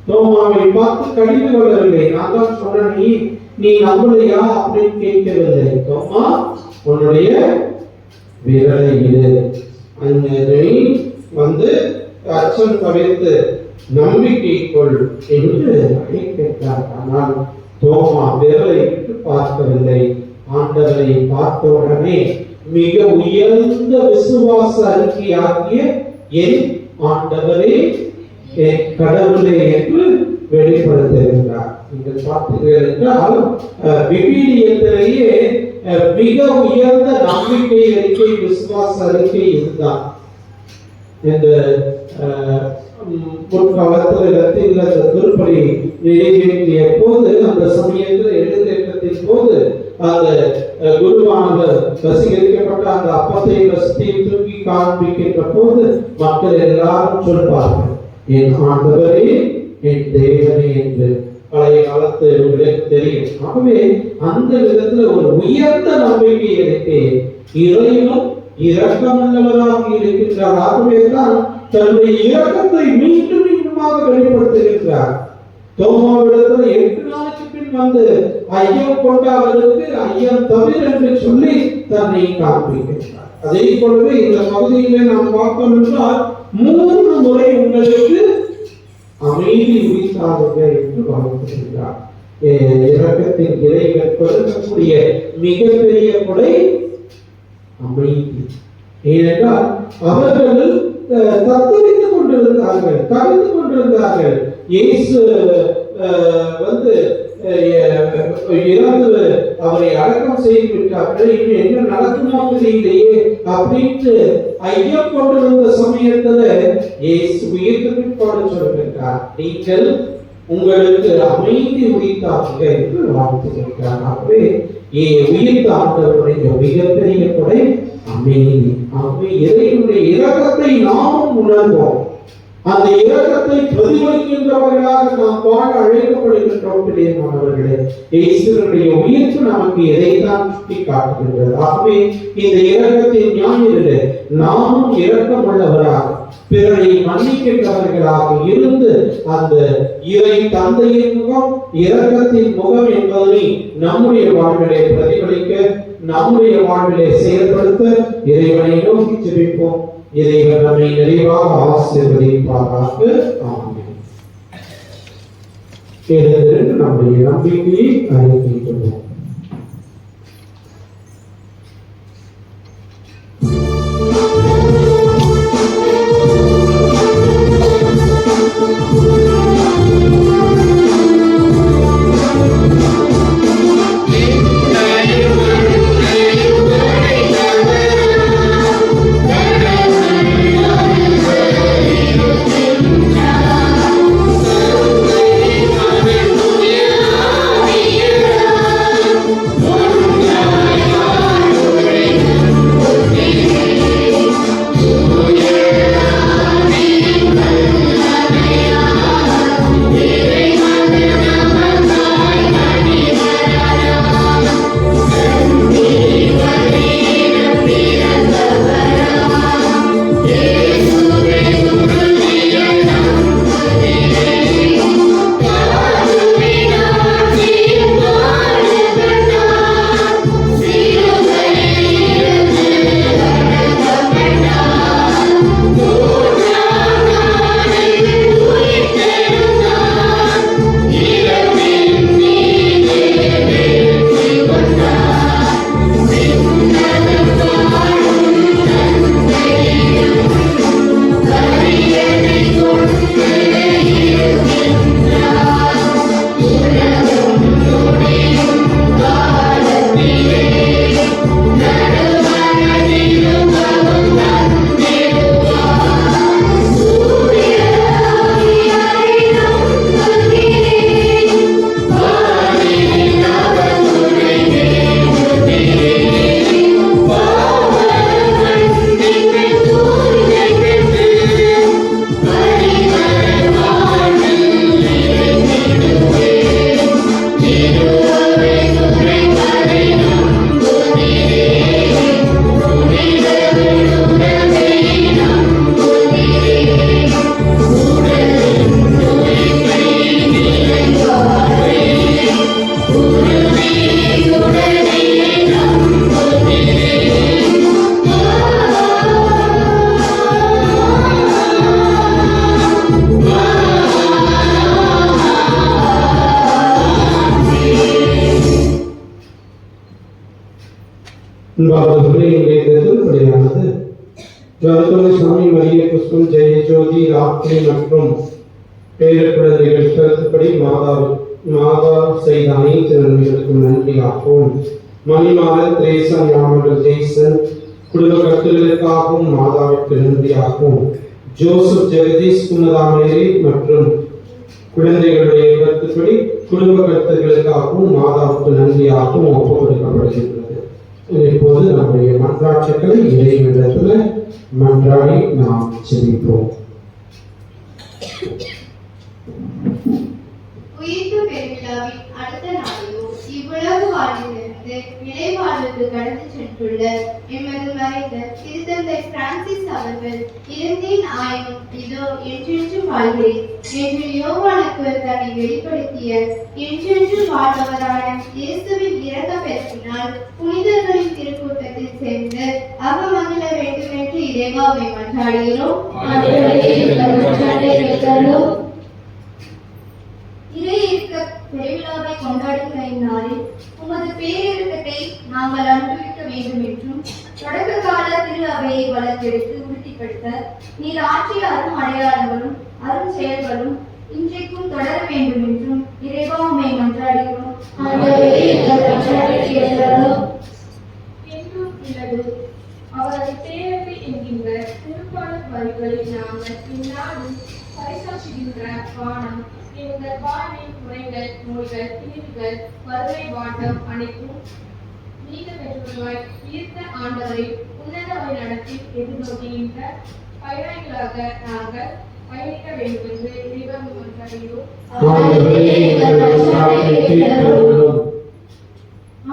Speaker 2: தோமாவை பார்த்து கடிந்து கொள்ளவில்லை. நான் தான் சொன்னேன், நீ நம்பலையா அப்படின்னு கேட்கவில்லை. தோமா, உன்னுடைய விரலை இடு, அங்கே வந்து அச்சம் தவிர்த்து நம்பிக்கை கொள் என்று கேட்டார். ஆனால் தோமா விரலை விட்டு பார்க்கவில்லை. ஆண்டவரை பார்த்த உடனே மிக உயர்ந்த விசுவாச அறிக்கையாகிய என் ஆண்டவரே, என் கடவுளே என்று வெளிப்படுத்துகின்றார். நீங்கள் பார்த்தீர்கள் என்றால் விவிலியத்திலேயே மிக உயர்ந்த நம்பிக்கை அறிக்கை, விசுவாச அறிக்கை இதுதான். இந்த முற்காலத்தில் லத்தீன்ல திருப்பலி நிறைவேற்றிய போது, அந்த சமயத்தில் எழுந்தேற்றத்தின் போது அந்த குருவானவர் வசீகரிக்கப்பட்ட அந்த அப்பத்தை வசதியை தூக்கி காண்பிக்கின்ற போது மக்கள் எல்லாரும் சொல்வார்கள், என் ஆண்டவரே, என் தேவனே என்று. பழைய காலத்து உங்களுக்கு தெரியும். ஆகவே அந்த விதத்துல ஒரு உயர்ந்த நம்பிக்கை இருக்கு. இறைவன் இரக்கமுள்ளவராக இருக்கின்றார். ஆகவேதான் தன்னுடைய இரக்கத்தை மீண்டும் மீண்டுமாக வெளிப்படுத்துகின்றார். தோமாவிடத்தில் 8 நாளுக்கு பின் வந்து ஐயம் கொண்டவருக்கு ஐயம் தவிர என்று சொல்லி தன்னை காண்பிக்கின்றார். அதே போலவே இந்த பகுதியிலே நாம் பார்க்கணும் என்றால் 3 முறை உங்களுக்கு அமைதி உரித்தாகுங்க என்று வாழ்த்துகின்றார். இரக்கத்தின் இறைவன் கொடுக்கக்கூடிய மிகப்பெரிய கொடை அமைதி. ஏனென்றால் அவர்கள் தத்தளித்துக் கொண்டிருந்தார்கள், தவித்து கொண்டிருந்தார்கள். இயேசு வந்து இறந்து அவரை அடக்கம் செய்து விட்டார்கள், இன்னும் என்ன நடக்குமோ தெரியலையே அப்படின்னு ஐயம் கொண்டிருந்த சமயத்துல இயேசு உயிர்த்து பிற்பாடு சொல்கின்றார், நீங்கள் உங்களுக்கு அமைதி உரித்தாகுக என்று வாழ்த்துகின்றார். ஆகவே உயிர்த்த ஆண்டவருடைய மிகப்பெரிய கொடை அமைதி. ஆகவே இறைவனுடைய இரக்கத்தை நாமும் உணர்வோம். அந்த இரக்கத்தை பிரதிபலிக்கின்றவர்களாக நாம் வாழ அழைக்கப்படுகின்றோம். பிரியமானவர்களே, இயேசுவினுடைய உயிர்ப்பு நமக்கு எதைத்தான் சுட்டி காட்டுகின்றது. ஆகவே இந்த இரக்கத்தின் ஞாயிறிலே நாமும் இரக்கமுள்ளவராக பிறரை மன்னிக்கின்றவர்களாக இருந்து அந்த இறை தந்தையின் முகம், இரக்கத்தின் முகம் என்பதை நம்முடைய வாழ்விலே பிரதிபலிக்க, நம்முடைய வாழ்விலே செயல்படுத்த இறைவனை நோக்கி ஜெபிப்போம். இறைவன் நம்மை நிறைவாக ஆசீர்வதிப்பாராக. ஆமென். எழுந்திருந்து நம்முடைய நம்பிக்கையை அறிவிக்கின்றோம். சாமி மரிய புஷ்பம் ஜெய ஜோதி ராத்திரி மற்றும் பேரக்குழந்தைகள் கருத்துப்படி மாதா செய்த அனைத்து நன்மைகளுக்கும் நன்றியாகவும் மணிமாறன் திரேசா யாமர்கள் ஜெய்சன் குடும்ப கருத்துகளுக்காகவும் மாதாவிற்கு நன்றியாகவும் ஜோசப் ஜெகதீஷ் குமதாமேரி மற்றும் குழந்தைகளுடைய கருத்துப்படி குடும்ப கருத்துகளுக்காகவும் மாதாவுக்கு நன்றியாகவும் ஒப்புக் கொடுக்கப்படுகின்றது. இப்போது நம்முடைய மன்றாட்டுக்களை இறைவனிடத்தில் மன்றாடி நாம் ஜெபிப்போம்.
Speaker 5: உயிர்ப்பு பெருவிழாவின் அடுத்த நாளிலோ இவ்வுலகு வாழ்விலிருந்து நிலைவாழ்வுக்கு கடந்து சென்றுள்ள எமது மறைந்த திருத்தந்தை பிரான்சிஸ் அவர்கள் இருந்தேன் ஆயினும் இதோ என்றென்றும் வாழ்கிறேன் என்று யோவானுக்கு தன்னை வெளிப்படுத்திய என்றென்றும் வாழ்பவரான இயேசுவின் இரக்க பெருக்கினால் புனிதர்களின் திருக்கூட்டத்தில் சேர்ந்து அகமகிழ வேண்டும் என்று இறைவாவை மன்றாடுகிறோம். இறை இருக்க பெருவிழாவை கொண்டாடுகிற இந்நாளில் உமது பேரிரக்கத்தை நாங்கள் அனுபவிக்க வேண்டும் என்றும் தொடக்க கால திரு அவையை வளர்த்தெடுத்து உறுதிப்படுத்த நீர் ஆற்றிய அரும் அடையாளங்களும் அரும் செயல்களும் இன்றைக்கும் தொடர வேண்டும் என்றும் இறைவா உம்மை மன்றாடுகிறோம்.
Speaker 6: என்றும் உள்ளது அவரது பேரவை என்கின்ற திருப்பாடல் வரிகளில் நாங்கள் இந்நாளில் பறைசாற்றுகின்ற வானம் எங்கள் வாழ்வின் குறைகள், நோய்கள், பிரிவுகள், வறுமை, வாட்டம் அனைத்தும் நீங்க பெற்றவர்களாய் ஈர்த்த ஆண்டவரை உன்னத வழி நடத்தி எதிர்நோக்குகின்ற பயணிகளாக நாங்கள் பயணிக்க வேண்டும் என்று இறைவன் மன்றாடுகிறோம்.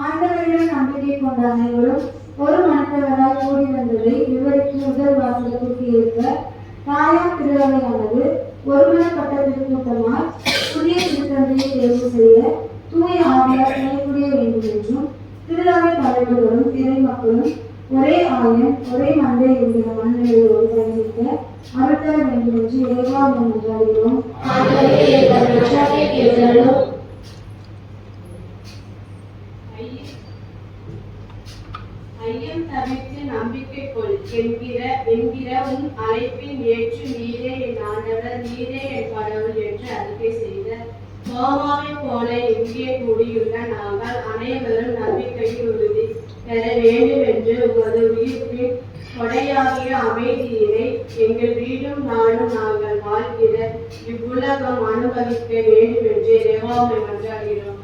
Speaker 3: ஆண்டவரிடம் நம்பிக்கை கொண்ட அனைவரும் ஒரு மனத்தவராய் கூடி வந்ததை விவரிக்கும் முதல் வாசலுக்கு இருக்க தாயார் திருவையானது ஒருமனப்பட்ட திருக்கூட்டமாய் புதிய திருத்தந்தையை தேர்வு செய்ய தூய ஆவியார் துணை புரிய வேண்டும் என்றும் திருவை தலைவர்களும் திரை மக்களும் ஒரே ஆயன் ஒரே மந்தை என்கிற மனநிலையோடு பயணிக்க அருள்தர வேண்டும் என்று இறைவா மன்றாடுகிறோம்.
Speaker 6: ஐயம் தவிர்த்து நம்பிக்கை கொள் என்கிற உன் அழைப்பின் ஏற்று நீரே என் ஆண்டவர் நீரே என் கடவுள் என்று அறிக்கை செய்த தோமாவை போல இங்கே கூடியுள்ள நாங்கள் அனைவரும் நம்பிக்கையில் உறுதி பெற வேண்டும் என்று உமது உயிர்ப்பின் கொடையாகிய அமைதியினை எங்கள் வீடும் நாடும் நாங்கள் வாழ்கிற இவ்வுலகம் அனுபவிக்க வேண்டும் என்று இறைவாமை மன்றாடுகிறோம்.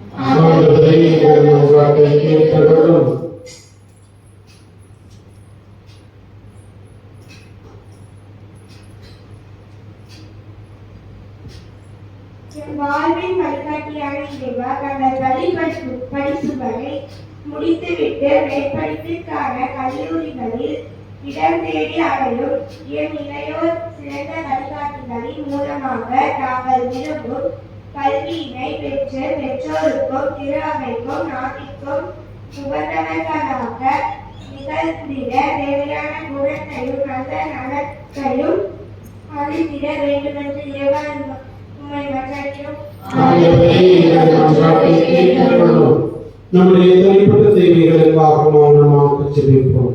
Speaker 3: வாழ்வின் வழிகாட்டியான இறைவா தங்கள் பரிசுகளை முடித்துவிட்டு மேற்படிப்பிற்கான கல்லூரிகளில் இடம் தேடி அடையும் என் இளையோர் சிறந்த வழிகாட்டிகளின் மூலமாக நாங்கள் விரும்பும் கல்வியினை பெற்று பெற்றோருக்கும் திரு அவைக்கும் நாட்டிற்கும் உகந்தவர்களாக நிகழ்ந்திட தேவையான குணத்தையும் நல்ல நலத்தையும் அளித்திட வேண்டுமென்று இறைவா உம்மை மன்றாடுகிறோம்.
Speaker 2: நம்முடைய தனிப்பட்ட தேவைகளுக்காக மௌனமாக ஜெபிப்போம்.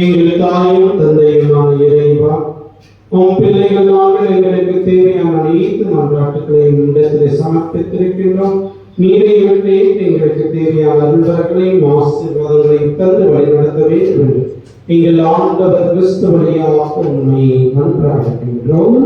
Speaker 2: எங்கள் தாயும் தந்தையுமான இறைவா, உம் பிள்ளைகள் நாங்கள் எங்களுக்கு தேவையான அனைத்து மன்றாட்டுகளையும் இடத்திலே சமர்ப்பித்திருக்கின்றோம். நீரை இவற்றை எங்களுக்கு தேவையான அருள்வர்களையும் ஆசீர்வாதங்களையும் தந்து வழிநடத்த வேண்டும் என்று எங்கள் ஆண்டவர் கிறிஸ்து வழியாக உண்மை மன்றாடுகின்றோம்.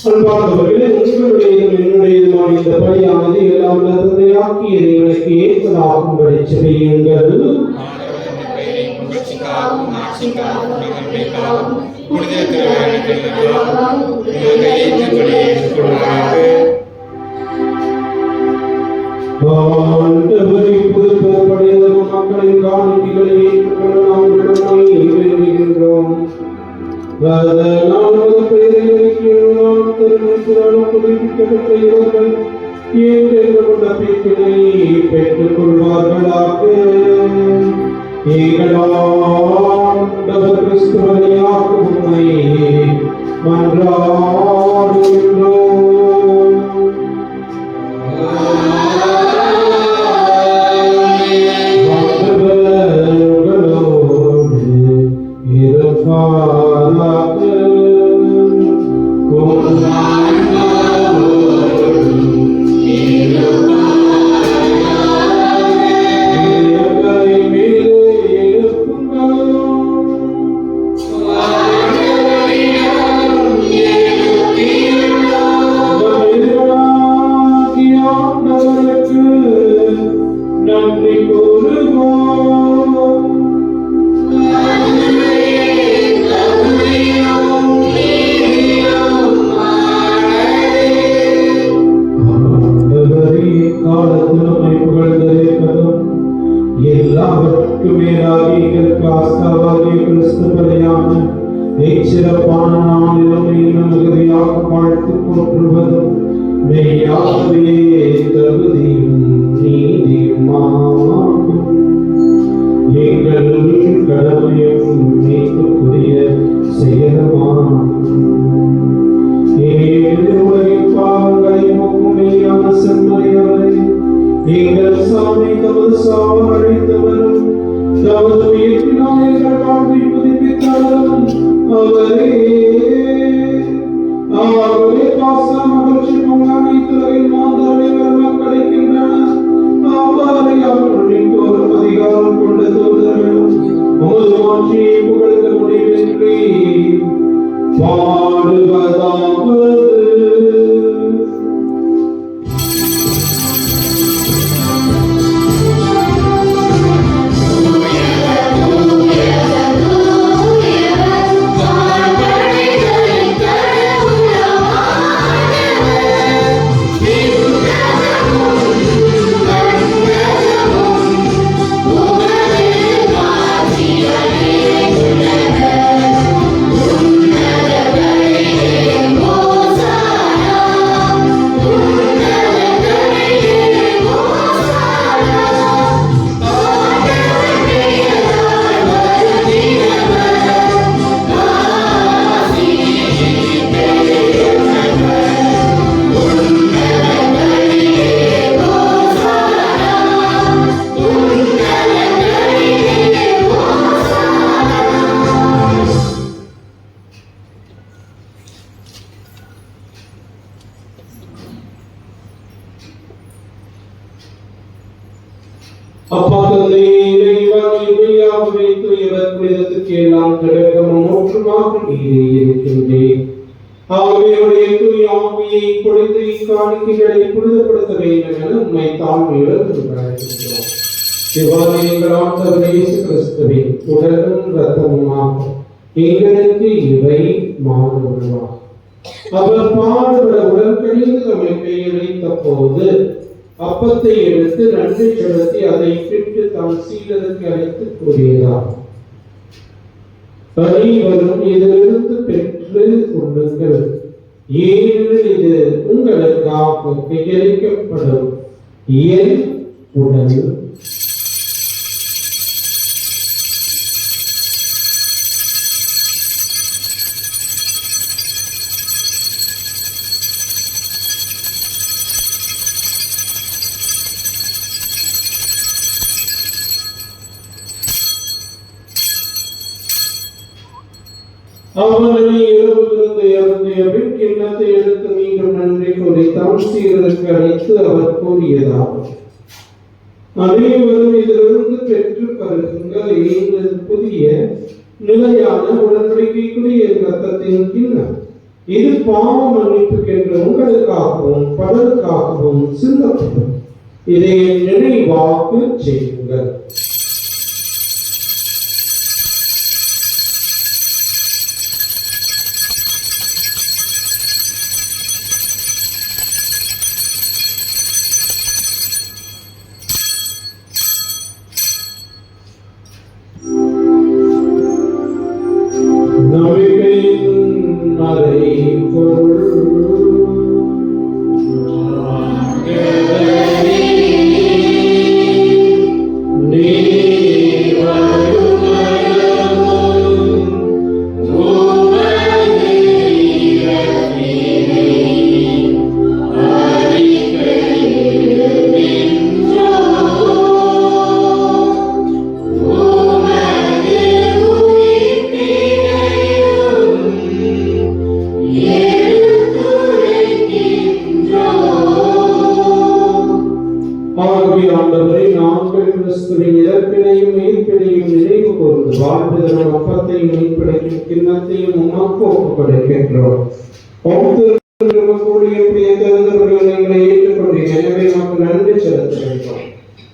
Speaker 2: அன்பார்ந்தவர்களே, உங்களுடையதும் என்னுடையதுமான இந்த பலியானது எல்லாம் தந்தையாக்கி இறைவனுக்கு ஏற்றதாகும்படி செபியுங்கள்.
Speaker 1: மீட்புக்காகவும் ஆட்சிக்காகவும் நன்மைக்காகவும் புனித திருவிழாவுக்காகவும் உங்களை ஏற்றுக்கொள்வாராக.
Speaker 2: ஆண்டவரே, புதுப்பிக்கப்படிய மக்களின் காணிக்கைகளை ஏற்றுக்கொள்ள நாங்கள் வேண்டுகின்றோம். அதனால் பெயரில் புதுப்பிக்கப்பட்ட இவர்கள் ஏற்றுக்கொண்ட பேச்சினை பெற்றுக் கொள்வார்களாக. ஆண்டவர் கிறிஸ்து வழியாக உம்மை மன்றாடுகின்றோம். நன்றி கூறுவோம். எல்லாவற்றுக்கும் மேலாக எங்களுக்கு ஆஸ்தாவாகிய கிறிஸ்து பலியான சிறப்பான நாளிலும் இன்னும் மிகுதியாக வாழ்த்து போற்றுவதும் மெய்யாகவே தகுதியும் நீதியுமாகும். எங்கள் கடமையும் மீட்புக்குரிய செயலுமாகும். உலகின் பாவங்களை மெய்யான செம்மறியவரை எங்கள் சாமி தமது சாவு அழைத்தவரும் தமது உயிர்ப்பினால் எங்கள் வாழ்வை புதுப்பித்தவரும் அவரே. ஆகவே பாசம் மகிழ்ச்சி பொங்கானைத்துறையில் மாந்தவர்கள் மக்களிக்கின்றன. அவ்வாறு அவர்களின் கோரும் அதிகாரம் கொண்ட தூதர்களும் உமது மாட்சியை புகழ்ந்த முடிவின்றி பாடுவதாவது. அப்பா தந்தை இறைவாகியாகவே தூயவர் புனிதத்துக்கு எல்லாம் கடகமும் ஒற்றுமாக நீரே இருக்கின்றேன். ஆகவே உடைய தூய ஆவியை கொடுத்து இக்காணிக்கைகளை புனிதப்படுத்த வேண்டும் என உண்மை தாழ்மையுடன் அழைக்கின்றோம். இவ்வாறு எங்கள் ஆண்டவர் இயேசு கிறிஸ்துவின் உடலும் இரத்தமுமாக எங்களுக்கு இவை மாறுவார். அவர் பாடுபட உடற்கணிந்து நம்மை கையளித்த போது அப்பத்தை எடுத்து நன்றி செலுத்தி அதை பிட்டு தம் சீடருக்கு அழைத்து கூறியதார், அனைவரும் இதிலிருந்து பெற்று கொள்ளுங்கள், ஏனெனில் இது உங்களுக்காக கையளிக்கப்படும் என் உடல். அவனை இரவு கிண்ணத்தை எடுத்து மீண்டும் நன்றி கூறி தம் சீடருக்கு அழைத்து அவர் கூறியதாகும், அனைவரும் இதிலிருந்து பெற்று பருகுங்கள், இது புதிய நிலையான உடன்படிக்கைக்குரிய இரத்தத்தின் கிண்ணம். இது பாவ மன்னிப்புக்கென்று உங்களுக்காகவும் பலருக்காகவும் சிந்தப்படும். இதை நினைவாக செய்யுங்கள்.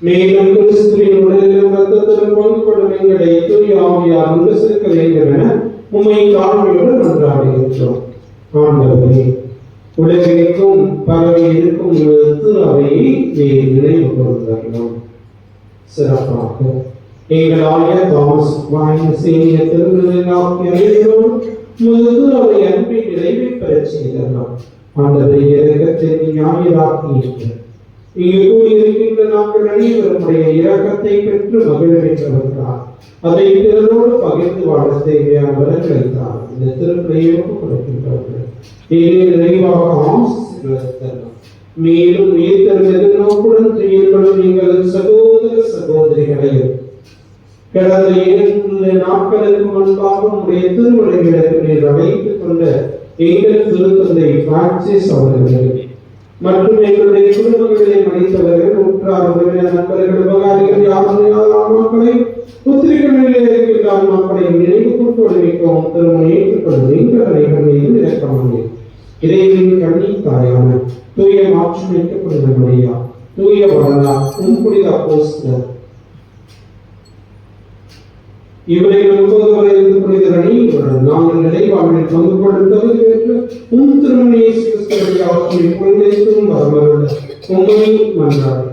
Speaker 2: மேலும் கிறிஸ்துவின் உடலிலும் இரத்தத்திலும் பங்குபடும் எங்களை தூய ஆவியார் ஒன்று சேர்க்க வேண்டும் என உம்மை தாழ்மையோடு மன்றாடுகின்றோம். ஆண்டவரே, உலகிற்கும் பரவி இருக்கும் திரு அவையை நினைவு கூர்ந்தோம். சிறப்பாக எங்கள் ஆயர் தாமஸ் வாயினசேனிய திருவிழாக்கியோடு முதல் அவை அன்பின் நிறைவை பெறச் செய்தோம். ஆண்டவரே, இரக்கத்தை ஞாயிறாக்கியிருக்கிறார். இங்கு கூடியிருக்கின்ற நாங்கள் அனைவருடைய இரக்கத்தை பெற்று மகிழ்வித்தவர்களால் அதை பிறரோடு பகிர்ந்து வாழ தேவையான வரங்களைத்தான் இந்த திருப்பதியை கொடுக்கின்றவர்கள் நிறைவாக ஆசிர்வதித்தனர். மேலும் உயிர் தரும் எதிர்நோக்குடன் துயிர்களும் எங்கள் சகோதர சகோதரிகளையும் கடந்த 2 நாட்களுக்கு முன்பாக உடைய திருமலைகளுக்கு நீர் அழைத்துக் கொண்ட எங்கள் திருத்தந்தை பிரான்சிஸ் அவர்கள் மற்றும் எங்களுடைய குடும்பங்களை மடித்தவர்கள், உற்றார் உறவினர், நண்பர்கள், விவகாரிகள், யாருடைய புத்திரிகளிலே இருக்கின்ற ஆன்மாக்களை நினைவு கூட்டு வழிவிக்கவும் திருமணம் ஏற்றுக்கொள்ளும் எங்கள் அனைவரும் மீது இரக்கமாக இறைவனின் கண்ணீர் தாயான தூய மாற்றம் வைக்கப்படுகிற மரியா, தூய வரலாறு, புனித அப்போஸ்தலர் இவர்கள் ஒவ்வொருவரையும் புனித அணியுடன் நாங்கள் நிலைவாழ்வில் பங்கு கொள்ளும் பெற்று திருமண இயேசு கிறிஸ்துவின் அவற்றின் புனிதத்துவம் வரமருள உம்மை மன்றாடுகிறோம்.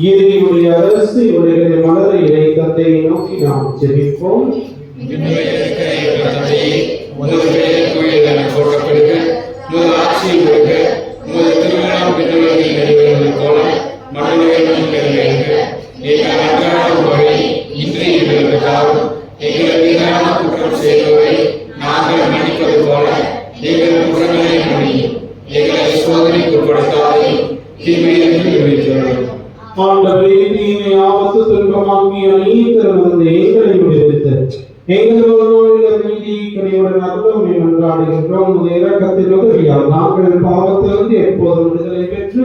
Speaker 2: இறைவனுடைய அரசு உலகில் மலர இறை தந்தையை நோக்கி நாம் ஜெபிப்போம். ஆண்டவரே, தீமை ஆபத்து துன்பமாகி அநீதியிலிருந்து எங்களை விடுவித்து எங்கள் நீதியை கனிவுடன் அருளும்படி மன்றாடுகின்றோம். உமது இரக்கத்தின் உதவியால் நாங்கள் பாவத்திலிருந்து எப்போதும் விடுதலை பெற்று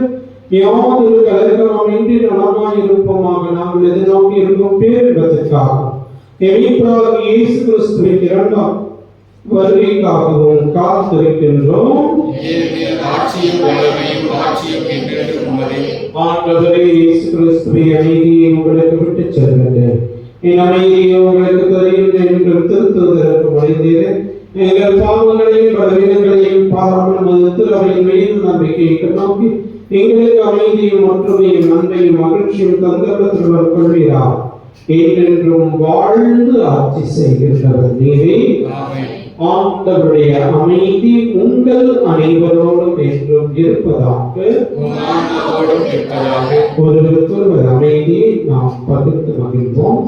Speaker 2: யாதொரு கலக்கமின்றி நலமாயிருப்போமாக. நாங்கள் எதிர்நோக்கி இருக்கும் பேரின்பத்திற்காக மீட்பராகிய இயேசு கிறிஸ்துவின் 2ஆம் வருகைக்காகவும் காத்திருக்கின்றோம். ஆண்டவரே, இயேசு கிறிஸ்துவின் அமைதியை உங்களுக்கு விட்டுச் செல்கின்றேன். என் அமைதியை உங்களுக்கு தருகின்றேன் என்று திருத்துவதற்கு மொழிந்தீர். எங்கள் பாவங்களையும் பலவீனங்களையும் பாராமல் திருவையின் மீது நம்பிக்கையை நோக்கி எங்களுக்கு அமைதியும் ஒற்றுமையும் நன்மையும் மகிழ்ச்சியும் தந்தரத்தில் கொள்வீரார். என்றென்றும் வாழ்ந்து ஆட்சி செய்கின்றவர் நீரே. ஆண்டவருடைய அமைதி உங்கள் அனைவரோடும் என்றும் இருப்பதாக. ஒருவருக்கொருவர் அமைதியை நாம் பகிர்ந்து மகிழ்வோம்.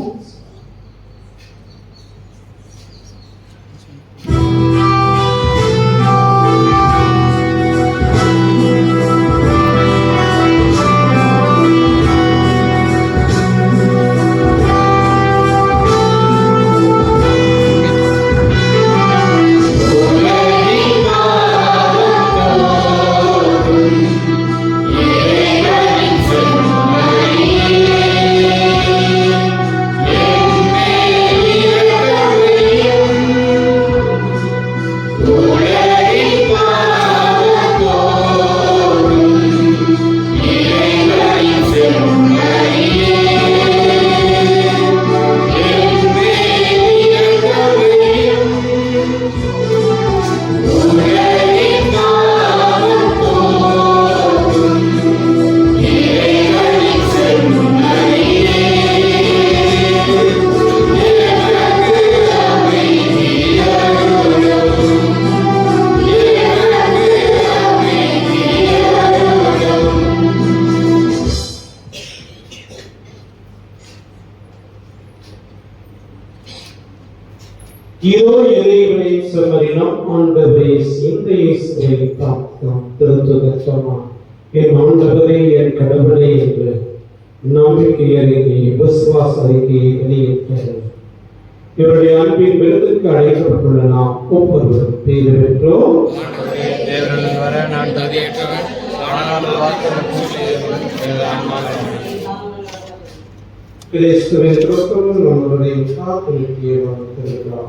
Speaker 2: இதோ இறைவனின் செம்மறினம் ஆண்டவரே இந்த இயேசுவை தாம் திருத்துதமா என் ஆண்டவரே என் கடவுளே என்று நம்பிக்கை அறிக்கையை விசுவாச அறிக்கையை வெளியிட்டார். இவருடைய அன்பின் விருதுக்கு அழைக்கப்பட்டுள்ள நாம் ஒவ்வொருவரும் பேறு பெற்றோம்.
Speaker 1: தேவனில் வர நான் தகுதியற்றவன், ஆனால் வாக்கு ஆன்மாவே.
Speaker 2: கிறிஸ்துவின் கிறிஸ்துவும் நம்முடைய காத்திருக்கிறாருக்கு.
Speaker 5: இறைவா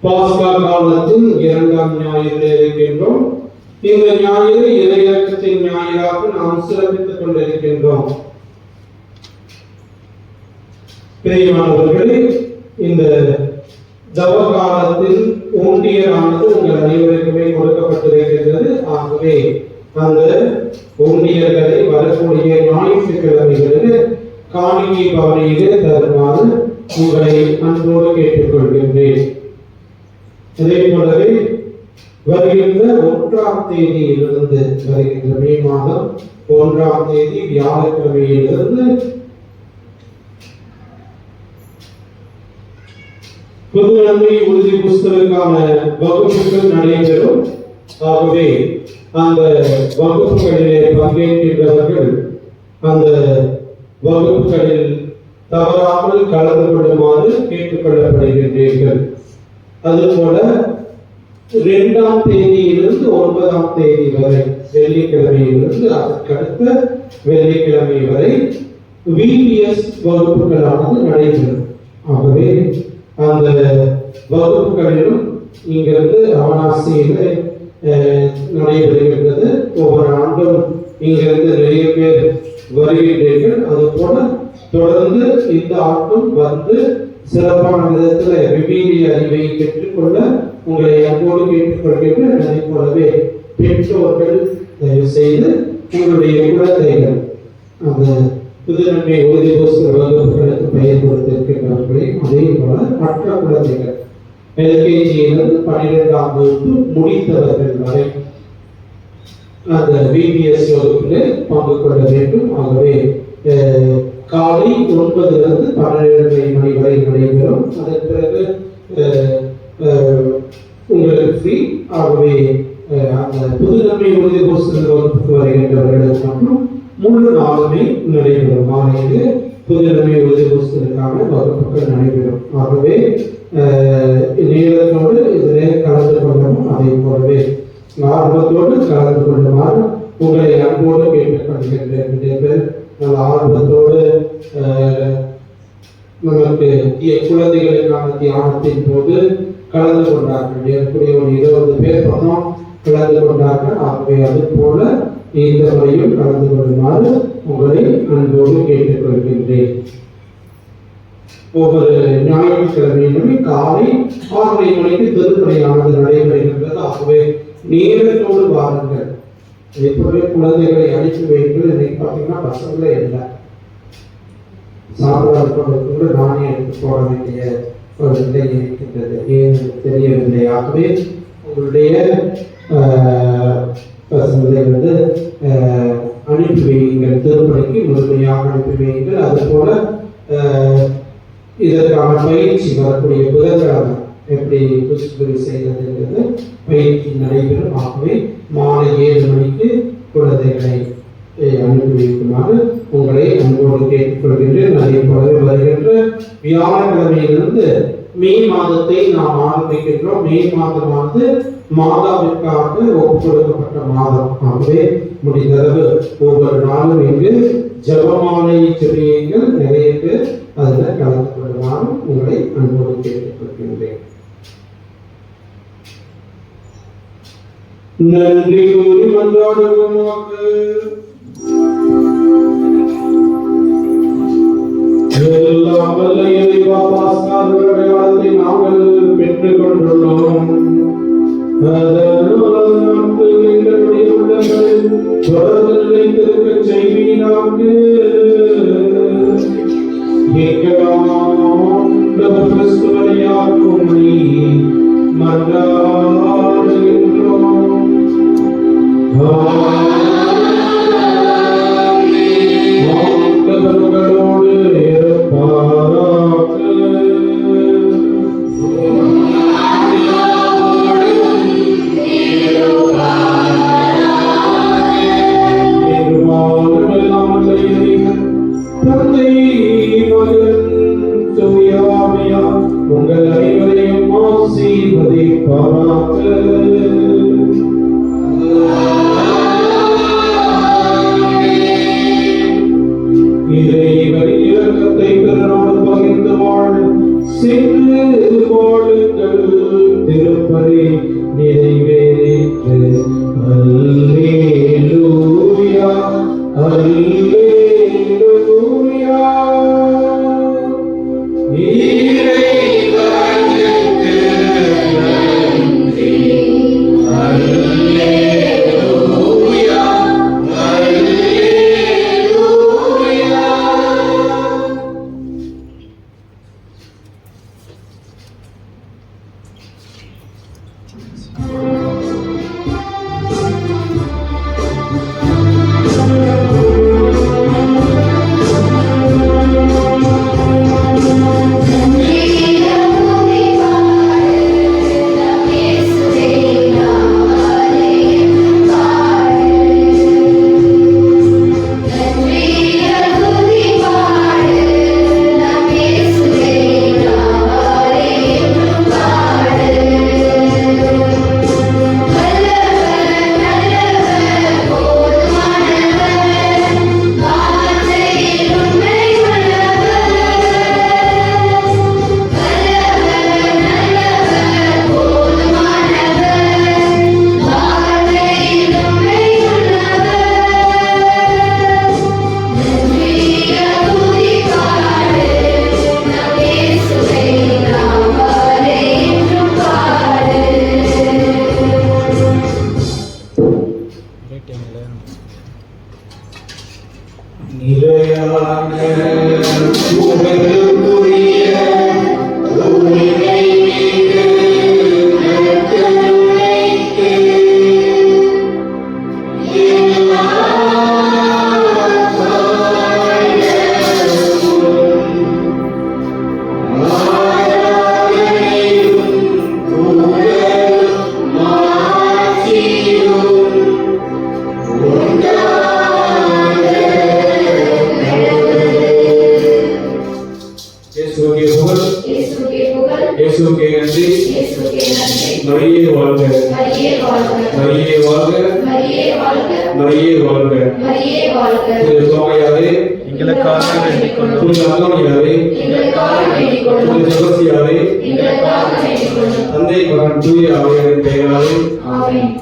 Speaker 2: பாஸ்கா காலத்தின் 2ஆம் ஞாயிறு இருக்கின்றோம். இந்த ஞாயிறு இறையிறக்கத்தின் ஞாயிறாக நாம் சிறப்பித்துக் கொண்டிருக்கின்றோம். பிரியமானவர்களே, இந்த தவ காலத்தில் ஊண்டியரானது உங்கள் அனைவருக்குமே கொடுக்கப்பட்டிருக்கின்றது. ஆகவே அந்த ஊண்டியர்களை வரக்கூடிய ஞாயிற்றுக்கிழமைகளில் காணிக்கை பவனியிலே தருமாறு உங்களை அன்போடு கேட்டுக்கொள்கின்றேன். அதே போலவே வருகின்ற 1ஆம் தேதியிலிருந்து, வருகின்ற மே மாதம் 1ஆம் தேதி வியாழக்கிழமையிலிருந்து புது நன்மை உறுதி புஸ்தகங்களுக்கான வகுப்புகள் நடைபெறும். ஆகவே அந்த வகுப்புகளிலே பங்கேற்கின்றவர்கள் அந்த வகுப்புகளில் தவறாமல் கலந்து கொள்ளுமாறு கேட்டுக்கொள்ளப்படுகின்றீர்கள். அதுபோல 2ஆம் தேதியிலிருந்து 9ஆம் தேதி வரை, வெள்ளிக்கிழமையிலிருந்து அதற்கடுத்த வெள்ளிக்கிழமை வரை VBS வகுப்புகளானது நடைபெறும். ஆகவே அந்த வகுப்புகளிலும் இங்கிருந்து அவனாசியில நடைபெறுகின்றது. ஒவ்வொரு ஆண்டும் இங்கிருந்து நிறைய பேர் வருகின்றீர்கள். அதுபோல தொடர்ந்து இந்த ஆண்டும் வந்து சிறப்பான விதத்தில் விவிலிய அறிவை பெற்றுக்கொள்ள உங்களை அன்போடு கேட்டுக்கொள்கின்றேன். அதே போலவே பெற்றோர்கள் தயவு செய்து உங்களுடைய குழந்தைகள் அந்த புதுநன்மை உறுதி புஸ்தக வகுப்புகளுக்கு பெயர் கொடுத்திருக்கின்றவர்களையும், அதே போல மற்ற குழந்தைகள் LKG-யிலிருந்து 12ஆம் வகுப்பு முடித்தவர்கள் வரை அந்த VBS வகுப்பில் பங்கு கொள்ள வேண்டும். ஆகவே காலை 9லிருந்து 12 மணி வரை நடைபெறும். அதன் பிறகு உங்களுக்கு ஃப்ரீ. ஆகவே அந்த புதுநன்மை உறுதி புஸ்தக வகுப்புக்கு வருகின்றவர்களுக்கு மட்டும் முழு நாளுமே நடைபெறும். மாலையிலே புதுநன்மை உறுதி புஸ்தகத்துக்கான வகுப்புகள் நடைபெறும். ஆகவே நேரத்தோடு இதில் கலந்து கொள்ளவும், அதே போலவே ஆர்வத்தோடு கலந்து கொள்ளுமாறு உங்களை அன்போடு கேட்டுக்கொள்கின்றேன். நிறைய பேர் நல்ல ஆர்வத்தோடு நமக்கு குழந்தைகளுக்கான தியானத்தின் போது கலந்து கொண்டார்கள். ஏற்கனவே ஒரு 20 பேர் பக்கம் கலந்து கொண்டார்கள். ஆகவே அது போல இந்த முறையும் கலந்து கொள்ளுமாறு உங்களை அன்போடு கேட்டுக்கொள்கின்றேன். ஒவ்வொரு ஞாயிற்றுக்கிழமையிலுமே காலை 6:30 மணிக்கு திருப்பணியானது நடைபெறுகின்றது. ஆகவே நேரத்தோடு வாருங்கள். எப்பவுமே குழந்தைகளை அனுப்பி வைங்கள். இன்னைக்கு பார்த்தீங்கன்னா பசங்களே இல்லை, சாப்பிடாத கூட நானே எடுத்து போட வேண்டிய ஒரு நிலை இருக்கின்றது. ஏன் தெரியவில்லை. ஆகவே உங்களுடைய பசங்களை அனுப்பி வையுங்கள். திருப்பணிக்கு முழுமையாக அனுப்பி வையுங்கள். அதுபோல இதற்கான பயிற்சி வரக்கூடிய புதன்கிழமை எப்படி புஷ்புரி செய்வது பயிற்சி நடைபெறும். ஆகவே மாலை 7 மணிக்கு குழந்தைகளை அனுப்பி வைக்குமாறு உங்களை அன்போடு கேட்டுக்கொள்கின்றேன். அதே போலவே வருகின்ற வியாழக்கிழமையிலிருந்து மே மாதத்தை நாம் ஆரம்பிக்கின்றோம். மே மாதமானது மாதாவிற்காக ஒப்புக் கொடுக்கப்பட்ட மாதம். ஆகவே முடிந்தளவு ஒவ்வொரு நாளும் இங்கு ஜபமாலை சொல்லியுங்கள். நிறைய பேர் அதில் கலந்து கொள்ளுமாறு உங்களை அன்போடு கேட்டுக்கொள்கின்றேன். நன்றி கூறி மன்றாடுவோமாக. எல்லாம் வல்ல இறைவா, பாஸ்காவின் அடையாளத்தை நாங்கள் பெற்றுக் கொண்டுள்ளோம். எங்களுடைய உள்ளங்களில் தொடர்ந்து நிலைத்திருக்க செய்வீராக. கிறிஸ்துவனையாக்கும் மன்றாடுகின்றோம். ஆண்டவர்களோடு இருப்பாராக. தந்தை, மகன், தூய ஆவியார் உங்கள் அனைவரையும் ஆசீர்வதிப்பாராக. இறைவனின் இரக்கத்தை பிறரோடு பகிர்ந்து வாழும் சென்று போடுங்கள், திருப்பதி நிறைவேறிற்று. அல்லேலூயா, அல்லேலூயா. இறைவனுக்கு நன்றி. அல்லேலூயா, அல்லேலூயா. நிலையான புகழுக்குரிய உரிமை மிகு நற்கருணைக்கு எல்லா ஆராதனையும் புகழும் மாட்சியும் இயேசுவுக்கே நன்றி. மரியே வாழ்க, மரியே வாழ்க, மரியே வாழ்க. புனித சோமையாரே
Speaker 1: எங்களுக்காக வேண்டிக் கொள்ளும்.
Speaker 2: புனித அந்தோனியாரே, புனித செபஸ்தியாரே, தந்தை மகன் தூய ஆவியாரின் பெயராலே
Speaker 5: ஆமென்.